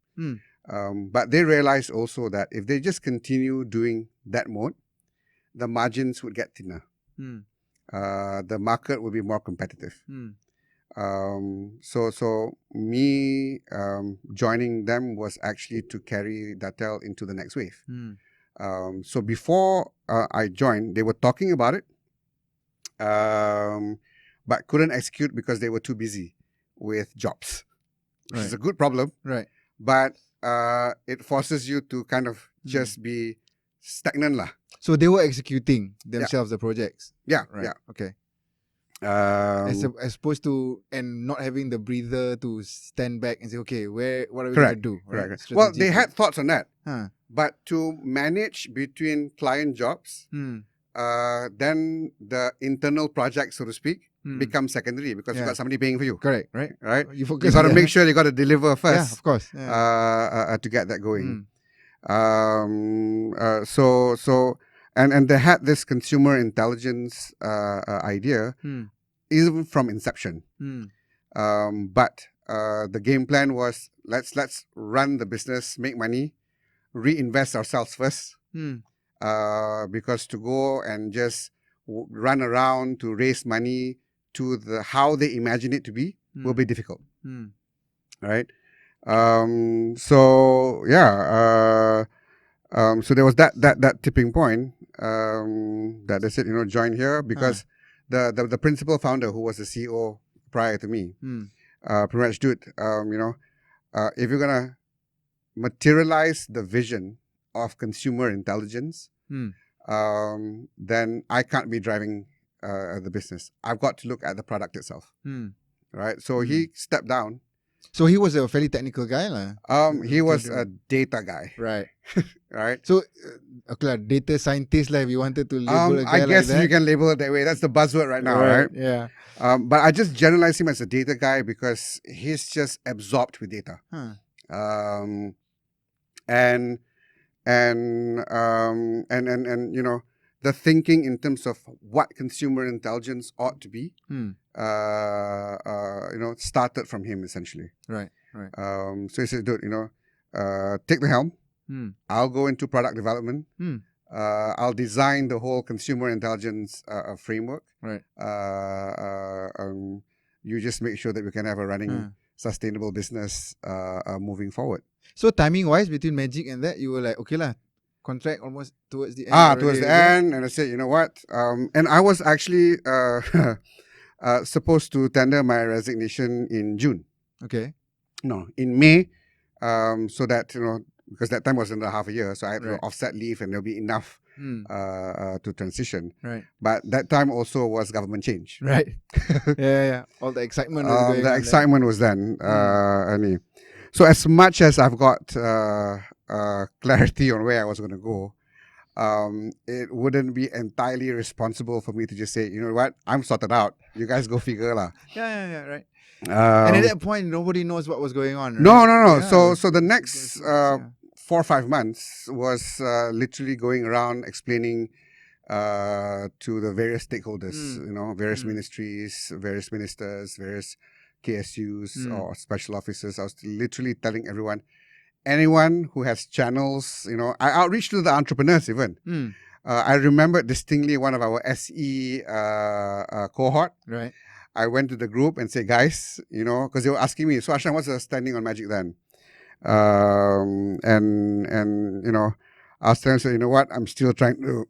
But they realized also that if they just continue doing that mode, the margins would get thinner. The market would be more competitive. So me joining them was actually to carry Dattel into the next wave. So before I joined, they were talking about it, but couldn't execute because they were too busy with jobs, which is a good problem. Right. But it forces you to kind of just be stagnant lah. So they were executing themselves the projects. Yeah, Right. yeah. Okay. As opposed to and not having the breather to stand back and say, okay, what are we going to do? Correct. Well, they had thoughts on that, Huh. but to manage between client jobs, then the internal project, so to speak, becomes secondary because you got somebody paying for you. Correct. Right. Right. You focus. You got to make sure you got to deliver first. Yeah, of course. Yeah. To get that going. So and they had this consumer intelligence idea even from inception. But the game plan was let's run the business, make money, reinvest ourselves first. Because to go and just run around to raise money to how they imagine it to be will be difficult. Right? So there was that tipping point that they said, join here because the principal founder who was the CEO prior to me, pretty much if you're gonna materialize the vision of consumer intelligence, then I can't be driving the business. I've got to look at the product itself. Right? So he stepped down. So he was a fairly technical guy lah. He was a data guy. Right. Right. So data scientist lah, if you wanted to label a guy I guess like that. you can label it that way. That's the buzzword right now, right? Yeah. But I just generalize him as a data guy because he's just absorbed with data. And the thinking in terms of what consumer intelligence ought to be, started from him essentially. Right. So he said, dude, take the helm. I'll go into product development. I'll design the whole consumer intelligence framework. Right. You just make sure that we can have a running, sustainable business moving forward. So timing wise, between Magic and that, you were like, okay lah, contract almost towards the end. Towards the end, and I said, you know what? And I was actually supposed to tender my resignation in June. Okay. No, in May, so that because that time was under half a year, so I had to offset leave, and there'll be enough to transition. Right. But that time also was government change. Right. yeah. All the excitement was going on. The excitement was then. So as much as I've got clarity on where I was going to go, it wouldn't be entirely responsible for me to just say, you know what, I'm sorted out. You guys go figure lah. Yeah, right. And at that point, nobody knows what was going on. Right? No. Yeah, so the next 4 or 5 months was literally going around explaining to the various stakeholders, various ministries, various ministers, various KSUs or special officers. I was literally telling everyone, anyone who has channels, I outreach to the entrepreneurs even. I remember distinctly one of our SE cohort. Right. I went to the group and said, guys, because they were asking me, so Ashran, what's the standing on Magic then? I was telling them, you know what, I'm still trying to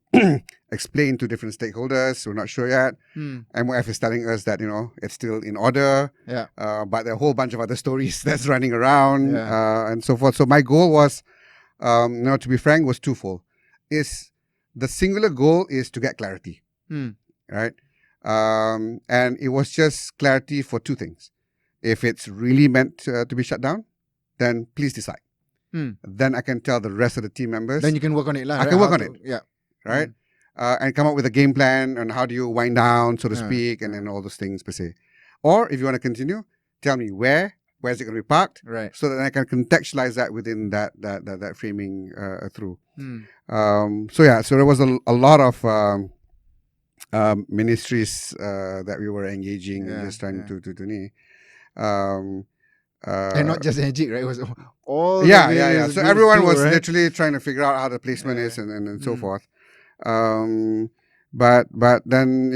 explain to different stakeholders. We're not sure yet. MOF is telling us that, it's still in order. Yeah. But there are a whole bunch of other stories that's running around and so forth. So my goal was, to be frank, was twofold. The singular goal is to get clarity. Right? And it was just clarity for two things. If it's really meant to be shut down, then please decide. Then I can tell the rest of the team members. Then you can work on it. I can work on it. Yeah. Right? And come up with a game plan on how do you wind down, so to speak, and then all those things per se. Or if you want to continue, tell me where's it going to be parked, right? So that I can contextualize that within that framing through. So there was a lot of ministries that we were engaging and just trying to and not just Egypt, right? It was all yeah. the So various everyone groups was too, right? literally trying to figure out how the placement is and so forth. But then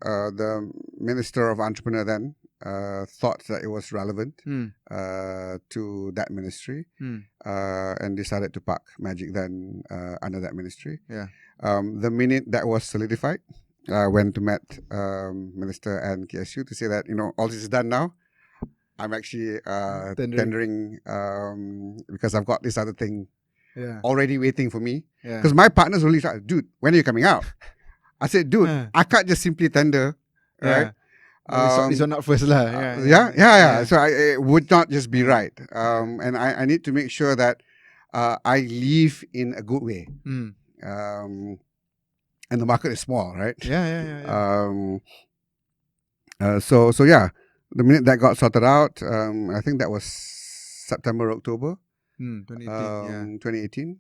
the Minister of Entrepreneur then thought that it was relevant to that ministry and decided to park Magic then under that ministry. Yeah. The minute that was solidified, I went to met Minister and KSU to say that all this is done now. I'm actually tendering because I've got this other thing already waiting for me. Because my partners only said, dude, when are you coming out? I said, dude, I can't just simply tender, right? This one not first lah. Yeah. So it would not just be right. And I need to make sure that I leave in a good way. And the market is small, right? So the minute that got sorted out, I think that was September, October 2018.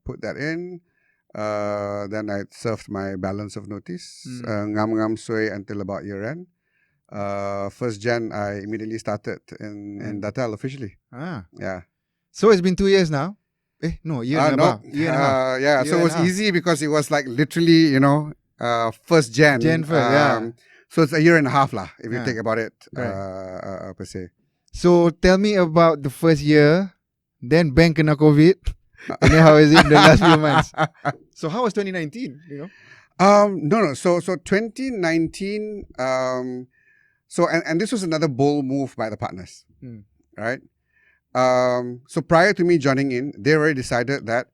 Put that in. Then I served my balance of notice. Ngam sui until about year end. 1st Jan, I immediately started in Dattel officially. Yeah. So it's been 2 years now. No, year and a half. Year and a half. Yeah, so it was easy because it was like literally, 1st Jan. Jan 1st, So it's a year and a half lah, if you think about it, per se. So tell me about the first year, then bank kena COVID, and then how is it in the last few months? So how was 2019, No. So 2019, and this was another bold move by the partners, right? So prior to me joining in, they already decided that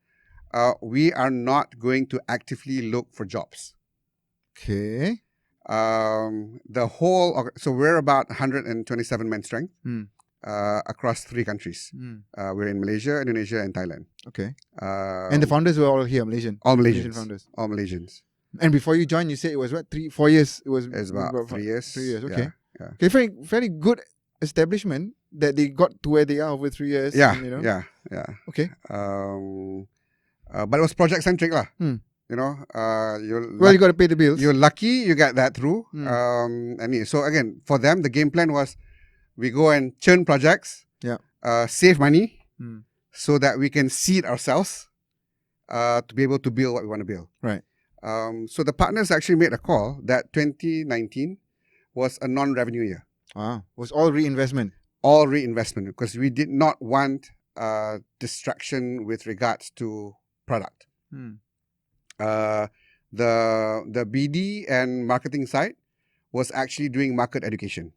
we are not going to actively look for jobs. Okay. So we're about 127 men strength across 3 countries. We're in Malaysia, Indonesia, and Thailand. Okay. And the founders were all here, Malaysian? All Malaysians. Malaysian founders. All Malaysians. And before you joined, you said it was what, 4 years? It was about 3 years. 3 years, okay. Yeah. Okay, very good establishment that they got to where they are over 3 years. Yeah. Okay. But it was project centric lah. You got to pay the bills. You're lucky you get that through. So again, for them, the game plan was we go and churn projects, save money, so that we can seed ourselves to be able to build what we want to build. Right. So the partners actually made a call that 2019 was a non-revenue year. It was all reinvestment. All reinvestment, because we did not want distraction with regards to product. The BD and marketing side was actually doing market education.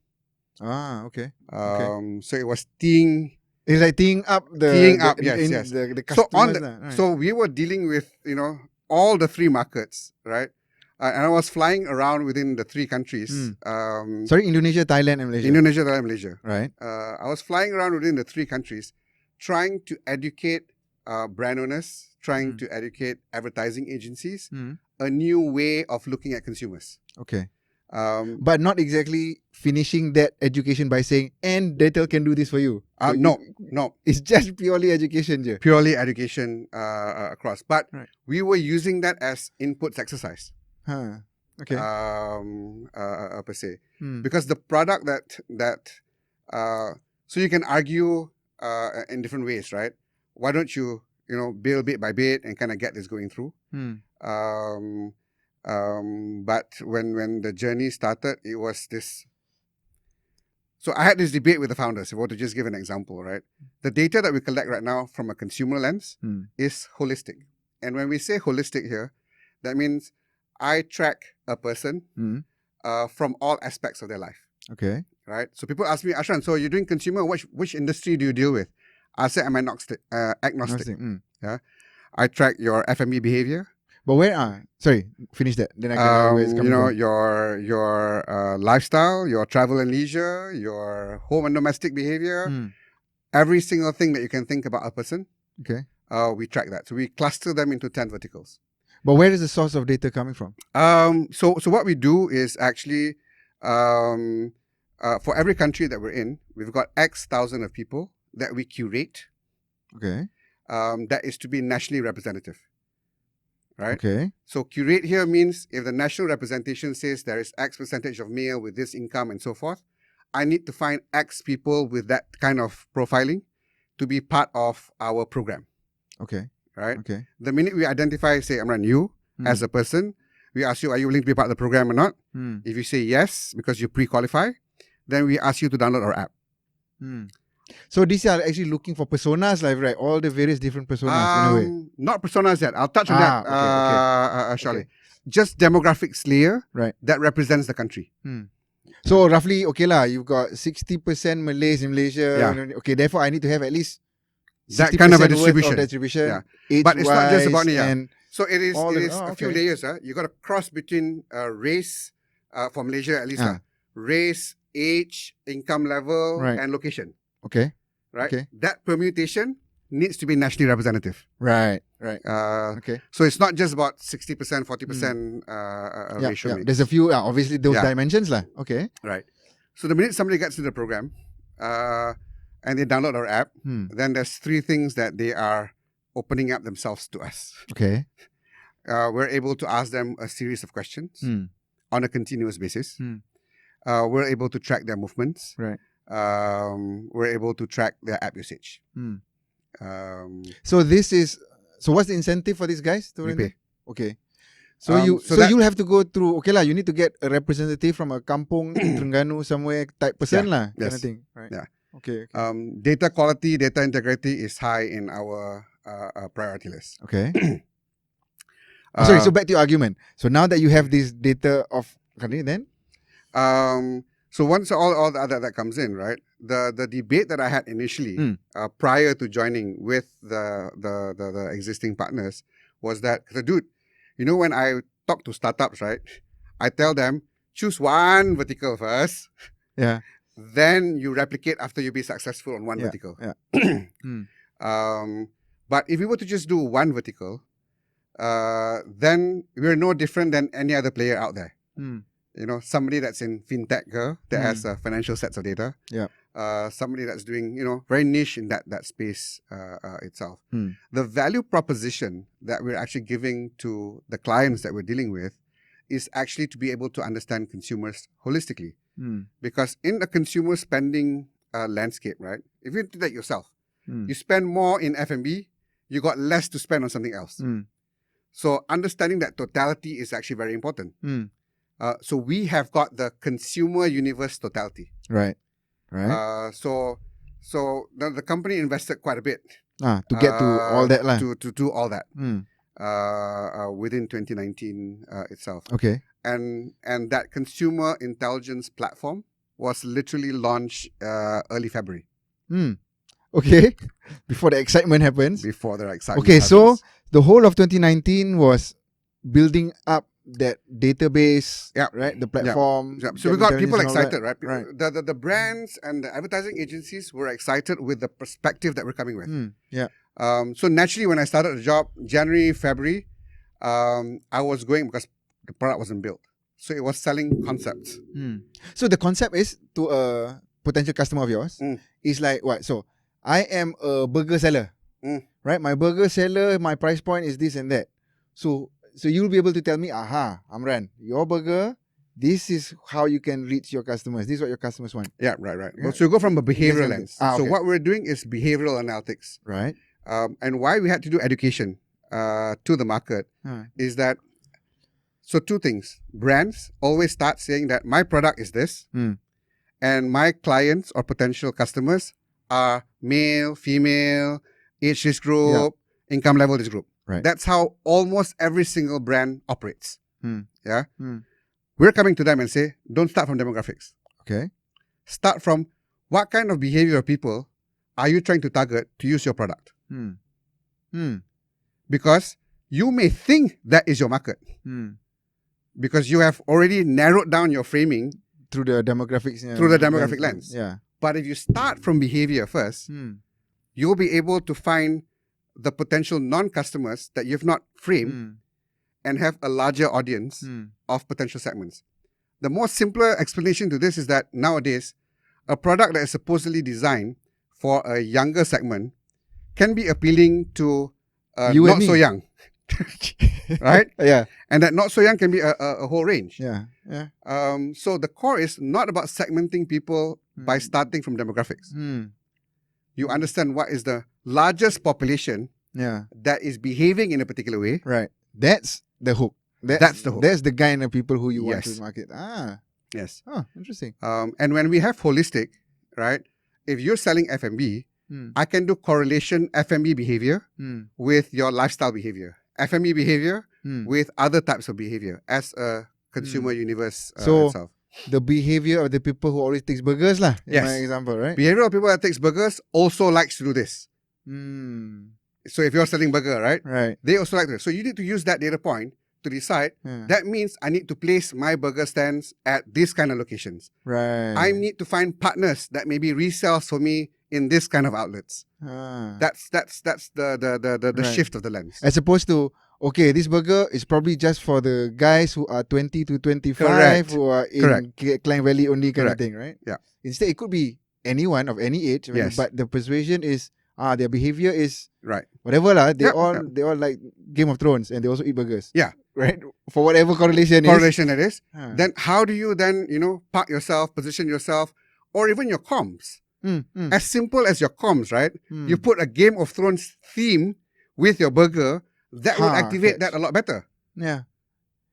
Okay. So it was teeing. It's like teeing up yes. The customers. So we were dealing with all the 3 markets, right? And I was flying around within the 3 countries. Sorry, Indonesia, Thailand, and Malaysia. Indonesia, Thailand, Malaysia. Right. I was flying around within the 3 countries, trying to educate brand owners, trying to educate advertising agencies, a new way of looking at consumers. Okay. But not exactly finishing that education by saying, and Dattel can do this for you. No. It's just purely education. Purely education across. But we were using that as inputs exercise. Okay. Per se. Because the product so you can argue in different ways, right? Why don't you, build bit by bit and kind of get this going through? But when the journey started, it was this. So I had this debate with the founders. If I were to just give an example, right? The data that we collect right now from a consumer lens is holistic. And when we say holistic here, that means I track a person from all aspects of their life. Okay. Right? So people ask me, Ashran, so you're doing consumer, which industry do you deal with? I say I'm agnostic. Yeah. I track your F&B behavior. But where finish that. Then I can where it's coming from. your lifestyle, your travel and leisure, your home and domestic behavior, every single thing that you can think about a person. Okay. We track that. So we cluster them into 10 verticals. But where is the source of data coming from? So what we do is actually for every country that we're in, we've got X thousand of people that we curate. Okay. That is to be nationally representative. right? Okay. So curate here means if the national representation says there is X percentage of male with this income and so forth, I need to find X people with that kind of profiling to be part of our program, Okay. right? Okay. The minute we identify, say, Amran, you as a person, we ask you, are you willing to be part of the program or not? If you say yes, because you pre-qualify, then we ask you to download our app. So these are actually looking for personas, like, right? All the various different personas in a way. Not personas yet. I'll touch on that shortly. Okay. Just demographics layer Right. that represents the country. So roughly, okay lah, you've got 60% Malays in Malaysia. Yeah. You know, okay, therefore I need to have at least That kind of a 60% worth distribution. of distribution. Yeah. Age But it's not just about wise, yeah. and So it is all a few layers. You got to cross between race, for Malaysia at least, race, age, income level, Right. and location. Okay. Right? Okay. That permutation needs to be nationally representative. Right. Okay. So it's not just about 60%, 40% ratio mix. There's a few, obviously, those Yeah. dimensions lah. Okay. Right. So the minute somebody gets to the program and they download our app, then there's three things that they are opening up themselves to us. Okay. We're able to ask them a series of questions on a continuous basis. We're able to track their movements. Right. We're able to track their app usage. So what's the incentive for these guys? We pay. Okay. So you'll have to go through, okay lah, you need to get a representative from a kampung in Terengganu somewhere type person lah, kind of thing. Right. Yeah. Okay. Data quality, data integrity is high in our priority list. Okay. Sorry, so back to your argument. So now that you have this data of, then? So once all the other that comes in, right? The debate that I had initially prior to joining with the existing partners was that, dude, you know, when I talk to startups, right? I tell them, choose one vertical first. Yeah. Then you replicate after you be successful on one vertical. Yeah. But if we were to just do one vertical, then we're no different than any other player out there. You know, somebody that's in fintech that has financial sets of data. Yeah. Somebody that's doing, you know, very niche in that space itself. The value proposition that we're actually giving to the clients that we're dealing with is actually to be able to understand consumers holistically. Because in the consumer spending landscape, right? If you do that yourself, you spend more in F&B, you got less to spend on something else. So understanding that totality is actually very important. So we have got the consumer universe totality. Right. So the company invested quite a bit to get to all that lah. To do all that within 2019 itself. Okay. And that consumer intelligence platform was literally launched early February. Okay. Before the excitement happens. Okay, so the whole of 2019 was building up that database, right? The platform. Yeah. So we got people excited, right? Right. The brands and the advertising agencies were excited with the perspective that we're coming with. So naturally, when I started the job, January, February, I was going because the product wasn't built. So it was selling concepts. So the concept is to a potential customer of yours, is like what? So I am a burger seller, right? My burger seller, my price point is this and that. So you'll be able to tell me, Amran, your burger, this is how you can reach your customers. This is what your customers want. Yeah, right. Yeah. So you go from a behavioral lens. Okay. So what we're doing is behavioral analytics. Right. And why we had to do education to the market is that, so two things. Brands always start saying that my product is this, and my clients or potential customers are male, female, age this group, income level this group. Right. That's how almost every single brand operates. We're coming to them and say, don't start from demographics. Okay. Start from what kind of behavior of people are you trying to target to use your product? Because you may think that is your market. Because you have already narrowed down your framing through the demographics. Through the demographic lens. Yeah. But if you start from behavior first, you'll be able to find the potential non-customers that you've not framed and have a larger audience of potential segments. The more simpler explanation to this is that nowadays, a product that is supposedly designed for a younger segment can be appealing to not so young. right? Yeah. And that not so young can be a whole range. Yeah. Yeah. So the core is not about segmenting people by starting from demographics. You understand what is the largest population that is behaving in a particular way. Right. That's the hook. That's the hook. That's the kind of people who you want Yes. to market. Yes. Oh, interesting. And when we have holistic, right? If you're selling F&B, I can do correlation F&B behavior with your lifestyle behavior. F&B behavior with other types of behavior as a consumer universe So, itself. The behavior of the people who always takes burgers lah. In Yes. my example, right? Behavior of people that takes burgers also likes to do this. So if you're selling burger, right? Right. They also like this. So you need to use that data point to decide, that means I need to place my burger stands at this kind of locations. Right. I need to find partners that maybe resells for me in this kind of outlets. That's the Right. shift of the lens. As opposed to, okay, this burger is probably just for the guys who are 20 to 25, Correct. who are in Correct. Klang Valley only kind Correct. of thing, right? Yeah. Instead, it could be anyone of any age, Yes. but the persuasion is, their behavior is Right. whatever lah. They Yep, all yep. they all like Game of Thrones and they also eat burgers. Yeah. Right? For whatever correlation Correlation that is. is. Then how do you then, park yourself, position yourself, or even your comms? As simple as your comms, right? You put a Game of Thrones theme with your burger, that would activate that a lot better. Yeah.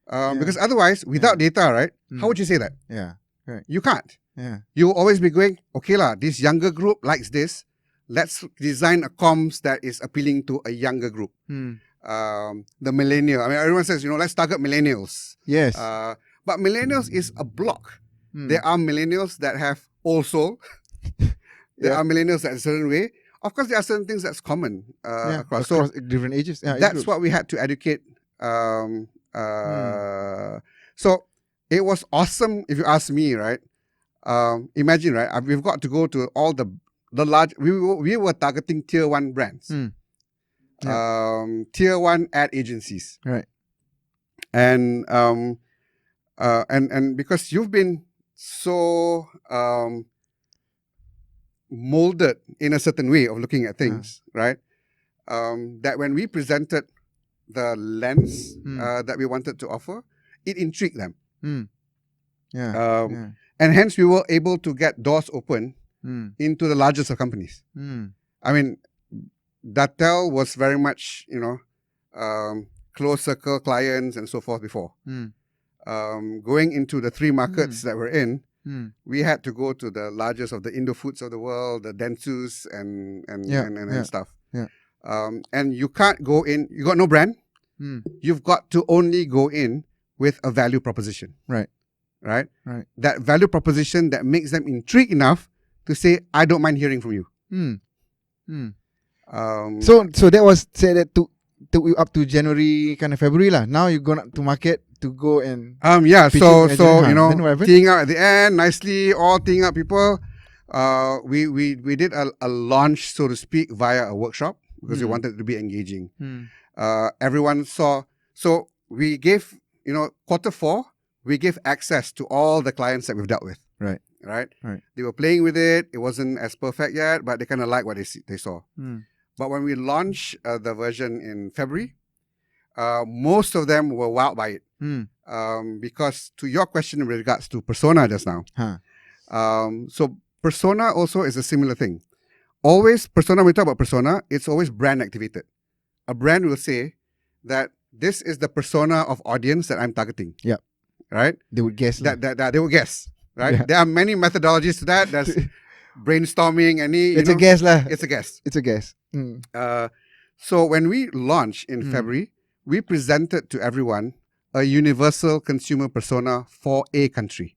Because otherwise, without data, right? How would you say that? Yeah. Right. You can't. Yeah. You will always be going, okay lah, this younger group likes this. Let's design a comms that is appealing to a younger group. The millennial. I mean, everyone says, let's target millennials. Yes. But millennials is a block. There are millennials that have old soul. There are millennials that are a certain way. Of course, there are certain things that's common across. So different ages. Yeah, age that's groups. what we had to educate. So it was awesome, if you ask me, right? Imagine, right? We've got to go to all the large. We were targeting tier 1 brands, tier 1 ad agencies, Right. and because you've been so molded in a certain way of looking at things, right? That when we presented the lens that we wanted to offer, it intrigued them. Yeah. And hence we were able to get doors open into the largest of companies. I mean, Dattel was very much, close circle clients and so forth before. Going into the 3 markets that we're in, we had to go to the largest of the Indo Foods of the world, the Dentsus and stuff. Yeah. And you can't go in, you got no brand. You've got to only go in with a value proposition. Right. That value proposition that makes them intrigued enough to say, I don't mind hearing from you. So that was said that took you up to January, kind of February lah. Now you're going to market to go and pitch so it, then what happened? teeing out at the end nicely, all teeing up people. We did a launch, so to speak, via a workshop because we wanted it to be engaging. Everyone saw. So we gave, Q4, we gave access to all the clients that we've dealt with. Right. They were playing with it. It wasn't as perfect yet, but they kind of liked what they saw. But when we launched the version in February, most of them were wowed by it. Because to your question in regards to persona just now, so persona also is a similar thing. Always, persona, when we talk about persona, it's always brand activated. A brand will say that this is the persona of audience that I'm targeting. Yeah. Right? They would guess. That they will guess. Right? Yeah. There are many methodologies to that. There's brainstorming, It's a guess lah. It's a guess. It's a guess. So when we launched in February, we presented to everyone a universal consumer persona for a country.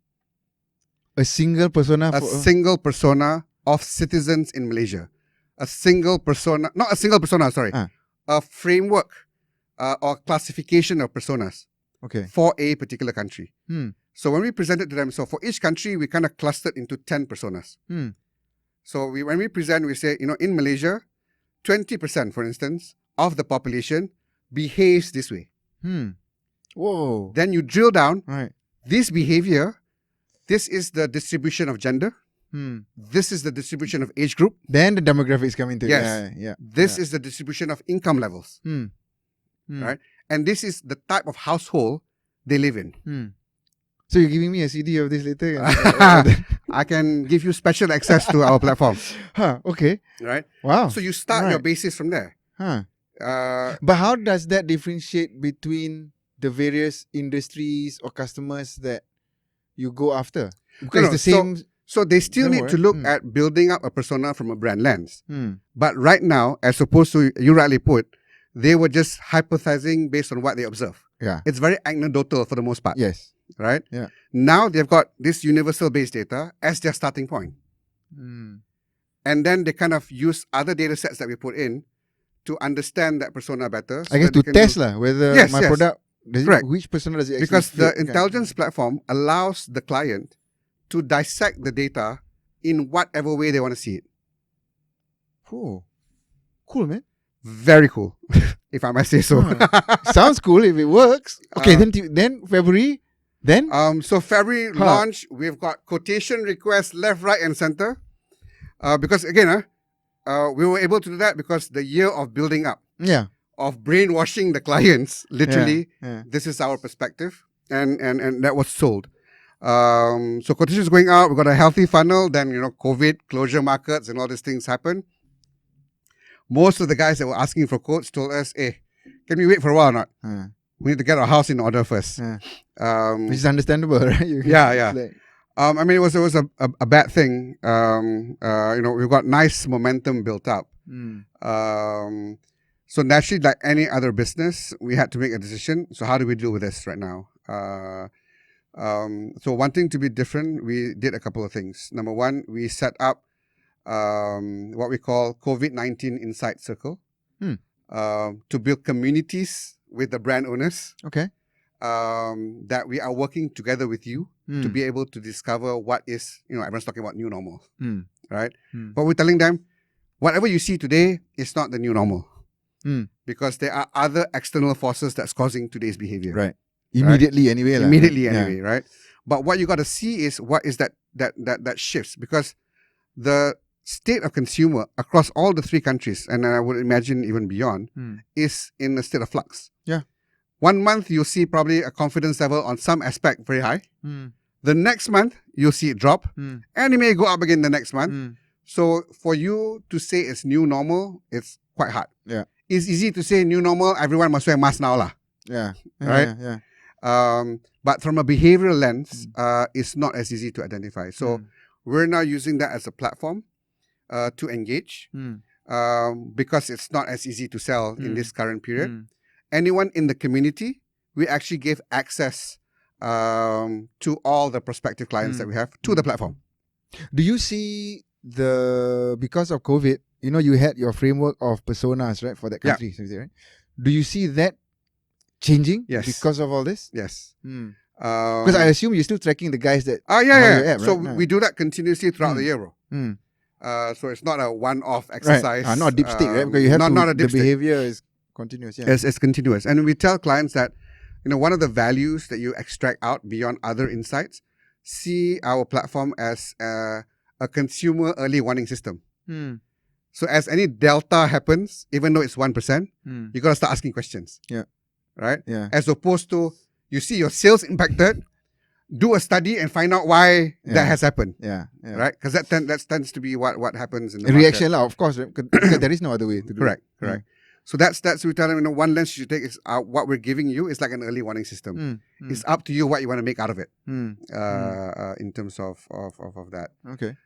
A single persona. A single persona of citizens in Malaysia. A single persona, not a single persona, sorry. A framework or classification of personas for a particular country. So when we presented to them, so for each country, we kind of clustered into 10 personas. So when we present, we say, in Malaysia, 20%, for instance, of the population behaves this way. Whoa. Then you drill down, Right. this behavior, this is the distribution of gender. This is the distribution of age group. Then the demographics come into it. Yes. Yeah. This is the distribution of income levels. right? And this is the type of household they live in. So you're giving me a CD of this later? I can give you special access to our platform. Okay. Right? Wow. So you start your basis from there. But how does that differentiate between the various industries or customers that you go after? Because it's the same. So they still need to look at building up a persona from a brand lens. But right now, as opposed to, you rightly put, they were just hypothesizing based on what they observe. Yeah. It's very anecdotal for the most part. Yes. Right? Yeah. Now they've got this universal base data as their starting point. And then they kind of use other data sets that we put in to understand that persona better. So I guess to test whether my product, which persona does it actually because the fit, intelligence platform allows the client to dissect the data in whatever way they want to see it. Cool, man. Very cool, if I must say so. Sounds cool if it works. Okay, then February. Then? So February launch, we've got quotation requests left, right, and center. Because again, we were able to do that because the year of building up, of brainwashing the clients, literally, this is our perspective, and that was sold. So quotation is going out. We've got a healthy funnel. Then COVID closure markets and all these things happen. Most of the guys that were asking for quotes told us, "Hey, can we wait for a while or not? We need to get our house in order first." Which is understandable, right? Yeah. I mean, it was a bad thing. We've got nice momentum built up. So naturally, like any other business, we had to make a decision. So how do we deal with this right now? So wanting to be different, we did a couple of things. Number one, we set up what we call COVID-19 Insight Circle to build communities with the brand owners. Okay. That we are working together with you to be able to discover what is, everyone's talking about new normal, right? But we're telling them, whatever you see today is not the new normal. Because there are other external forces that's causing today's behavior. Right. Immediately anyway. Right? But what you got to see is what is that shifts, because the state of consumer across all the three countries, and I would imagine even beyond, is in a state of flux. Yeah. 1 month, you'll see probably a confidence level on some aspect very high. The next month, you'll see it drop. And it may go up again the next month. So for you to say it's new normal, it's quite hard. Yeah. It's easy to say new normal, everyone must wear mask now. Right? But from a behavioral lens, it's not as easy to identify. So we're now using that as a platform to engage because it's not as easy to sell in this current period. Anyone in the community, we actually gave access to all the prospective clients that we have to the platform. Do you see because of COVID, you had your framework of personas, right, for that country, right? Do you see that changing because of all this? Yes. Because I assume you're still tracking the guys that app, so right? We do that continuously throughout the year, bro. So it's not a one-off exercise. Right. Not a dipstick, right? Because you have the behavior is continuous. Yeah. It's continuous. And we tell clients that, one of the values that you extract out beyond other insights, see our platform as a consumer early warning system. So as any delta happens, even though it's 1%, you got to start asking questions. Yeah. Right? Yeah. As opposed to, you see your sales impacted, do a study and find out why that has happened. Yeah. Right? Because that tends to be what happens in the reaction, of course, right? Because there is no other way to do it. Correct. So that's we tell them, one lens you should take is what we're giving you is like an early warning system. It's up to you what you want to make out of it in terms of that. Okay.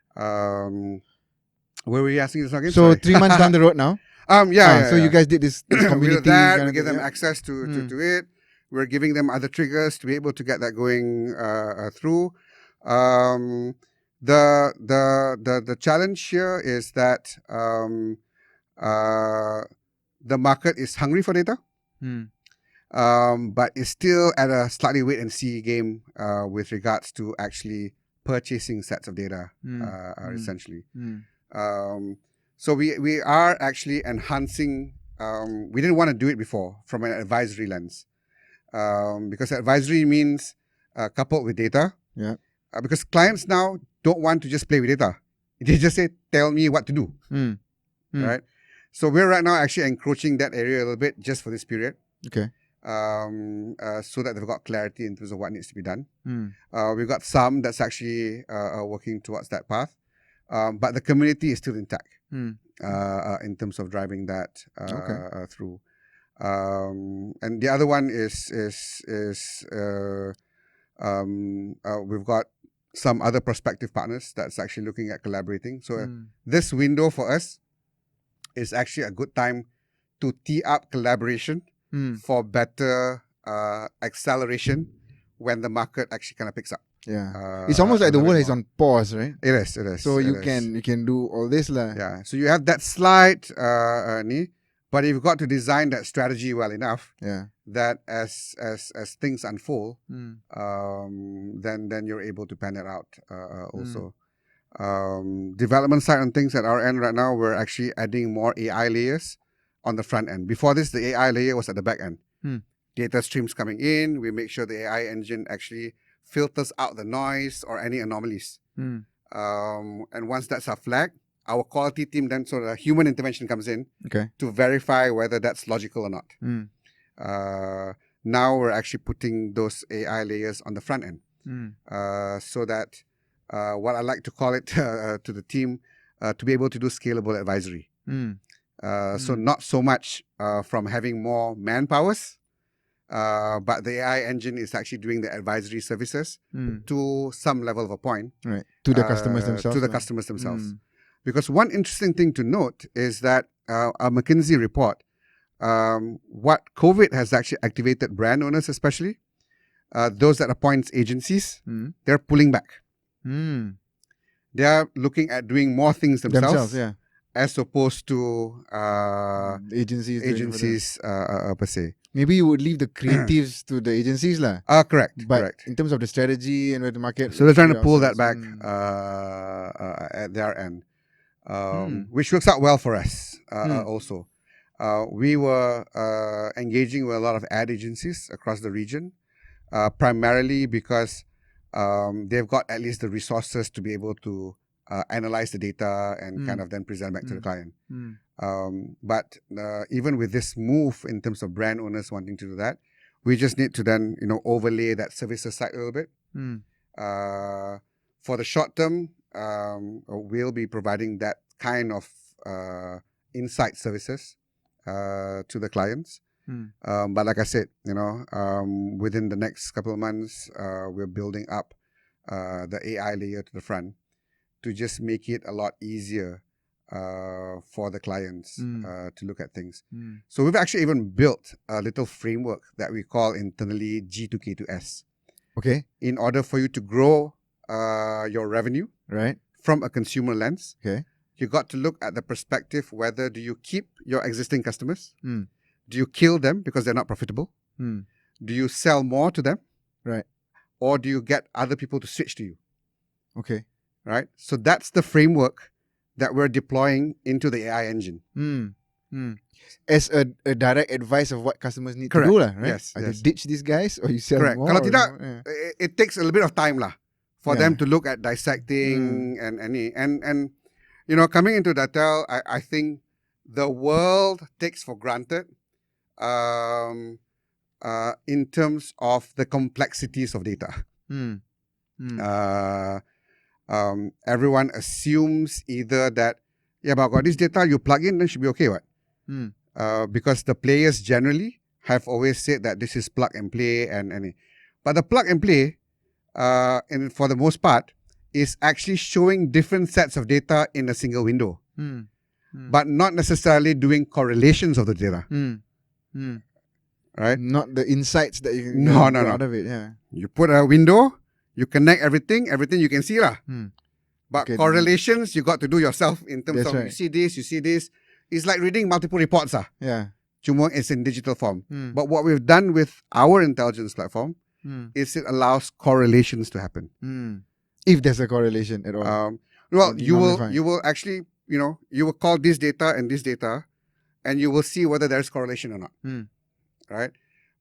Where were you asking this again? So 3 months down the road now? So you guys did this community. We did that. We give them access to it. We're giving them other triggers to be able to get that going through. The challenge here is that the market is hungry for data, but is still at a slightly wait and see game with regards to actually purchasing sets of data, essentially. So we are actually enhancing. We didn't want to do it before from an advisory lens, because advisory means coupled with data. Yeah. Because clients now don't want to just play with data; they just say, "Tell me what to do." Right. So we're right now actually encroaching that area a little bit just for this period. Okay. So that they've got clarity in terms of what needs to be done. Mm. We've got some that's actually working towards that path, but the community is still intact in terms of driving that through. And the other one is we've got some other prospective partners that's actually looking at collaborating. So this window for us is actually a good time to tee up collaboration for better acceleration when the market actually kind of picks up. Yeah, it's almost like the world is on pause, right? It is. So you can do all this lah. Yeah. So you have that slight need, but you've got to design that strategy well enough. Yeah. That as things unfold, then you're able to pan it out also. Development side on things at our end right now, we're actually adding more AI layers on the front end. Before this, the AI layer was at the back end. Data streams coming in, we make sure the AI engine actually filters out the noise or any anomalies. And once that's a flag, our quality team then, so the human intervention comes in to verify whether that's logical or not. Now we're actually putting those AI layers on the front end, so that what I like to call it to the team, to be able to do scalable advisory. So not so much from having more manpowers, but the AI engine is actually doing the advisory services to some level of a point. Right. To the customers themselves. To the customers themselves. Because one interesting thing to note is that a McKinsey report, what COVID has actually activated brand owners especially, those that appoint agencies, they're pulling back. They are looking at doing more things themselves as opposed to agencies per se. Maybe you would leave the creatives to the agencies lah. Correct. But correct. in terms of the strategy and where the market, So they're trying to pull that back at their end, which works out well for us also. We were engaging with a lot of ad agencies across the region, primarily because they've got at least the resources to be able to analyze the data and kind of then present back to the client. But even with this move in terms of brand owners wanting to do that, we just need to then overlay that services side a little bit. For the short term, we'll be providing that kind of insight services to the clients. But like I said, within the next couple of months, we're building up the AI layer to the front to just make it a lot easier for the clients to look at things. So we've actually even built a little framework that we call internally G2K2S. Okay. In order for you to grow your revenue from a consumer lens, you got to look at the perspective whether do you keep your existing customers? Do you kill them because they're not profitable? Do you sell more to them? Or do you get other people to switch to you? Okay. Right? So that's the framework that we're deploying into the AI engine. As a direct advice of what customers need Correct. to do lah, right? Yes. Either ditch these guys or you sell Correct. more. Kalau or tidak, it takes a little bit of time lah for them to look at dissecting and coming into Dattel, I think the world takes for granted in terms of the complexities of data. Everyone assumes either that, but I've got this data, you plug in, then should be okay, what? Because the players generally have always said that this is plug and play, but the plug and play, and for the most part, is actually showing different sets of data in a single window, but not necessarily doing correlations of the data. Right? Not the insights that you can No. get out of it. Yeah. You put a window, you connect everything you can see lah. But correlations, you got to do yourself in terms of you see this. It's like reading multiple reports. Yeah. Cuma it's in digital form. But what we've done with our intelligence platform is it allows correlations to happen. If there's a correlation at all. You will actually, you will call this data and this data, and you will see whether there's correlation or not. Right?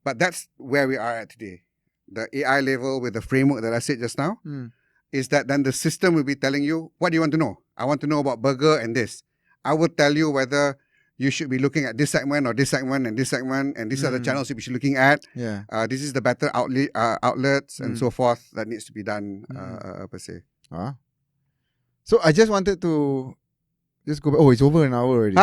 But that's where we are at today. The AI level with the framework that I said just now is that then the system will be telling you, what do you want to know? I want to know about burger and this. I will tell you whether you should be looking at this segment or this segment and this segment, and these are the channels you should be looking at. Yeah. This is the better outlets and so forth that needs to be done per se. So I just wanted to just go back. Oh, it's over an hour already.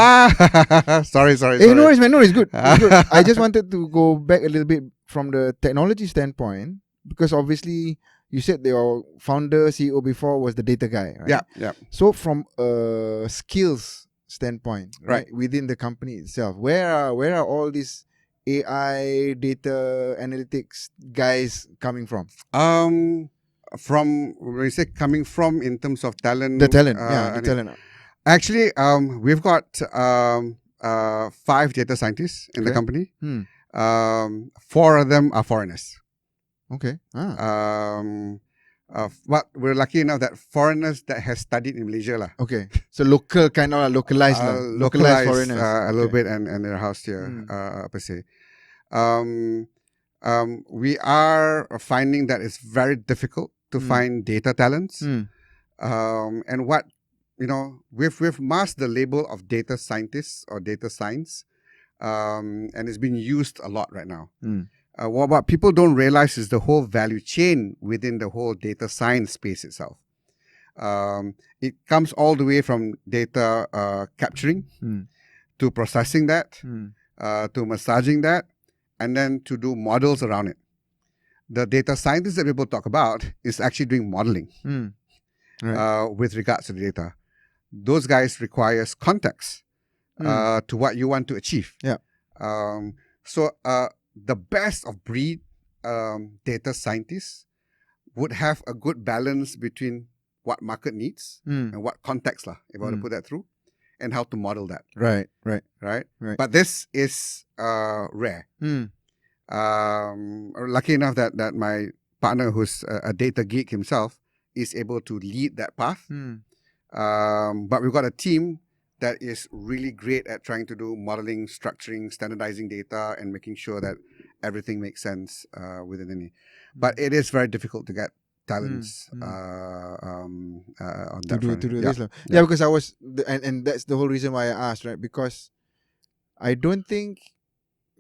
Sorry. Hey, no worries, man. No, it's good. It's good. I just wanted to go back a little bit from the technology standpoint, because obviously you said your founder, CEO before was the data guy, right? Yeah. So from a skills standpoint, Right. within the company itself, where are all these AI, data analytics guys coming from? From when you say coming from in terms of talent, The talent, the talent. Actually, we've got 5 data scientists in the company. 4 of them are foreigners. Okay. But we're lucky enough that foreigners that has studied in Malaysia lah. Okay. So local, kind of localized foreigners. A little bit and they're housed here per se. We are finding that it's very difficult to find data talents. And what, we've masked the label of data scientists or data science, and it's being used a lot right now. What people don't realize is the whole value chain within the whole data science space itself. It comes all the way from data capturing to processing that, to massaging that, and then to do models around it. The data scientists that people talk about is actually doing modeling with regards to the data. Those guys requires context to what you want to achieve. Yeah. So the best of breed data scientists would have a good balance between what market needs and what context if I want to put that through, and how to model that. Right. But this is rare. Lucky enough that my partner, who's a data geek himself, is able to lead that path. But we've got a team that is really great at trying to do modeling, structuring, standardizing data, and making sure that everything makes sense within any. But it is very difficult to get talents on that front. To do this. Yeah, because I was, and that's the whole reason why I asked, right? Because I don't think,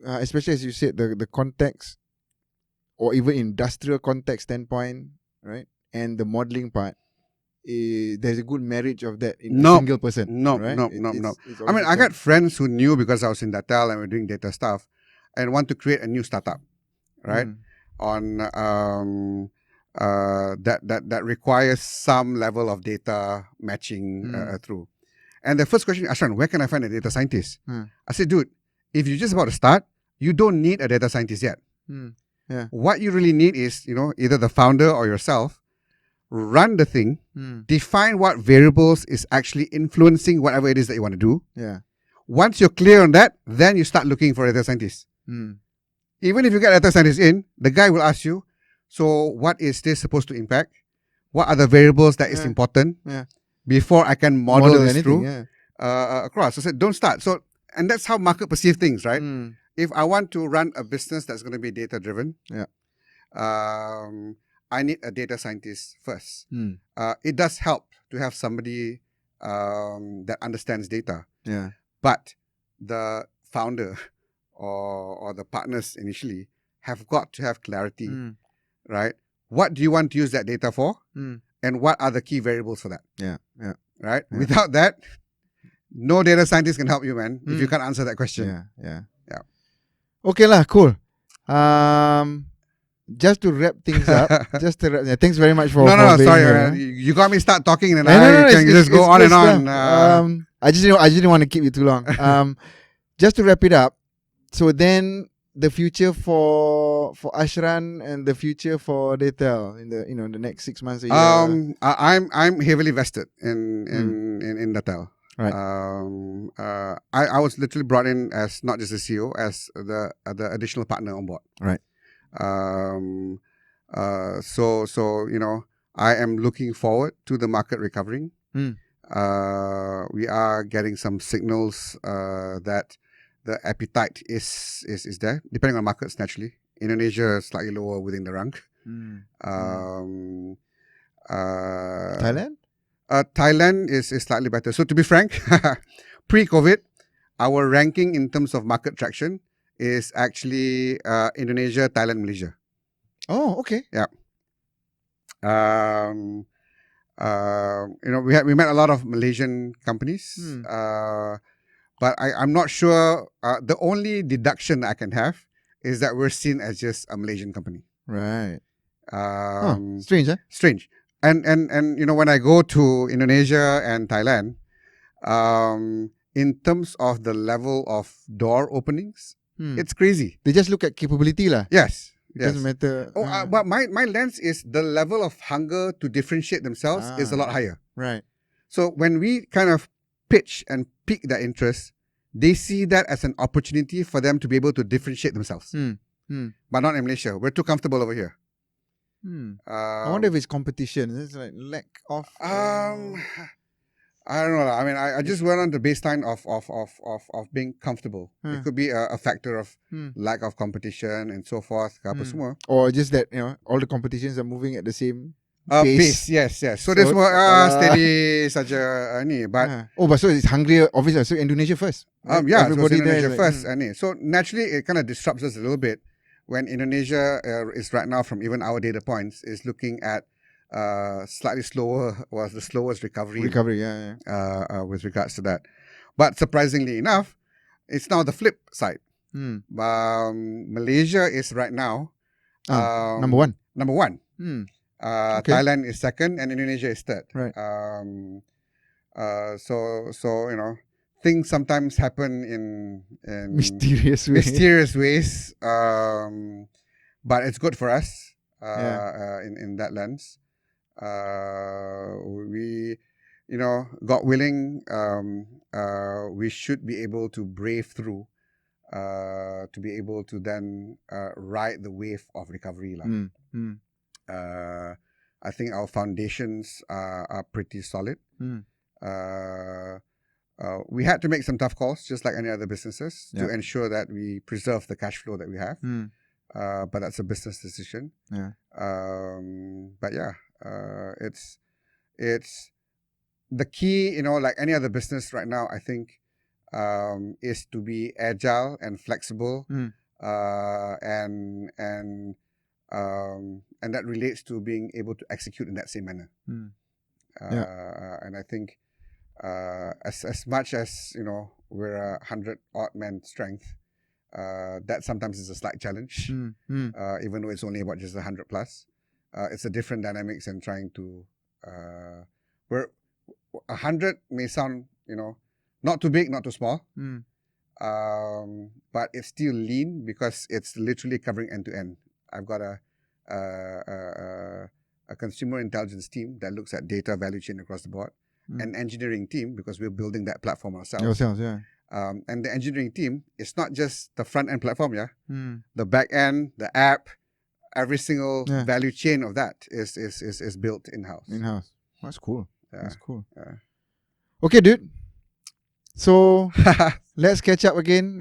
especially as you said, the context, or even industrial context standpoint, right, and the modeling part, there's a good marriage of that in a single person. No. Right? I mean, I got friends who knew because I was in Dattel and we're doing data stuff, and want to create a new startup, right? On that requires some level of data matching through. And the first question, Ashran, where can I find a data scientist? I said, dude, if you're just about to start, you don't need a data scientist yet. What you really need is, either the founder or yourself, run the thing, define what variables is actually influencing whatever it is that you want to do. Once you're clear on that, then you start looking for a data scientist. Even if you get a data scientist in, the guy will ask you, so what is this supposed to impact? What are the variables that is important before I can model this through across? So I said, don't start. So, and that's how market perceive things, right? If I want to run a business that's going to be data driven, I need a data scientist first. It does help to have somebody that understands data. But the founder or the partners initially have got to have clarity, right? What do you want to use that data for? And what are the key variables for that? Right? Without that, no data scientist can help you, man, if you can't answer that question. Okay lah, cool. Just to wrap things up, thanks very much for No, being sorry, here. man. You got me start talking and I can just go on and on. I just didn't want to keep you too long. Just to wrap it up, so then the future for Ashran and the future for Dattel in the next 6 months, a year. I'm heavily vested in Dattel. Right. I was literally brought in as not just the CEO, as the additional partner on board. Right. So I am looking forward to the market recovering. We are getting some signals that the appetite is there, depending on markets naturally. Indonesia is slightly lower within the rank. Thailand? Thailand is slightly better. So to be frank, pre-COVID, our ranking in terms of market traction is actually Indonesia, Thailand, Malaysia. Oh, okay. Yeah. We met a lot of Malaysian companies, but I'm not sure. The only deduction I can have is that we're seen as just a Malaysian company. Right. Strange, huh? Strange. And when I go to Indonesia and Thailand, in terms of the level of door openings, it's crazy. They just look at capability lah. Yes. Doesn't matter. But my lens is the level of hunger to differentiate themselves is a lot higher. Right. So when we kind of pitch and pique their interest, they see that as an opportunity for them to be able to differentiate themselves. But not in Malaysia. We're too comfortable over here. I wonder if it's competition. It's like lack of. I don't know. I mean, I just went on the baseline of being comfortable. It could be a factor of lack of competition and so forth. Or just that all the competitions are moving at the same pace. Yes. So there's more steady such a but but so it's hungrier. Obviously, so Indonesia first. Right? Everybody so Indonesia first. So naturally, it kind of disrupts us a little bit when Indonesia is right now, from even our data points, is looking at slightly slower, was the slowest recovery. With regards to that. But surprisingly enough, it's now the flip side. Malaysia is right now number one. Okay. Thailand is second and Indonesia is third. Right. So things sometimes happen in mysterious ways. But it's good for us in that lens. We, God willing, we should be able to brave through, to be able to then ride the wave of recovery. I think our foundations are pretty solid. We had to make some tough calls, just like any other businesses, to ensure that we preserve the cash flow that we have. But that's a business decision. It's the key, like any other business right now, I think, is to be agile and flexible, and that relates to being able to execute in that same manner. And I think, as much as we're 100 odd man strength, that sometimes is a slight challenge, even though it's only about just 100 plus. It's a different dynamics and trying to where 100 may sound not too big, not too small, but it's still lean because it's literally covering end to end. I've got a consumer intelligence team that looks at data value chain across the board, an engineering team because we're building that platform ourselves. And the engineering team is not just the front end platform, the back end, the app, every single value chain of that is built in-house. That's cool. That's cool. Okay, dude. So let's catch up again,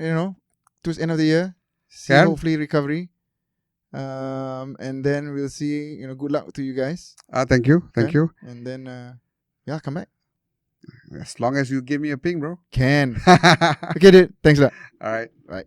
towards the end of the year. See hopefully recovery. And then we'll see, good luck to you guys. Thank you. Thank you. And then come back. As long as you give me a ping, bro. Can. Okay, dude. Thanks a lot. All right. Right.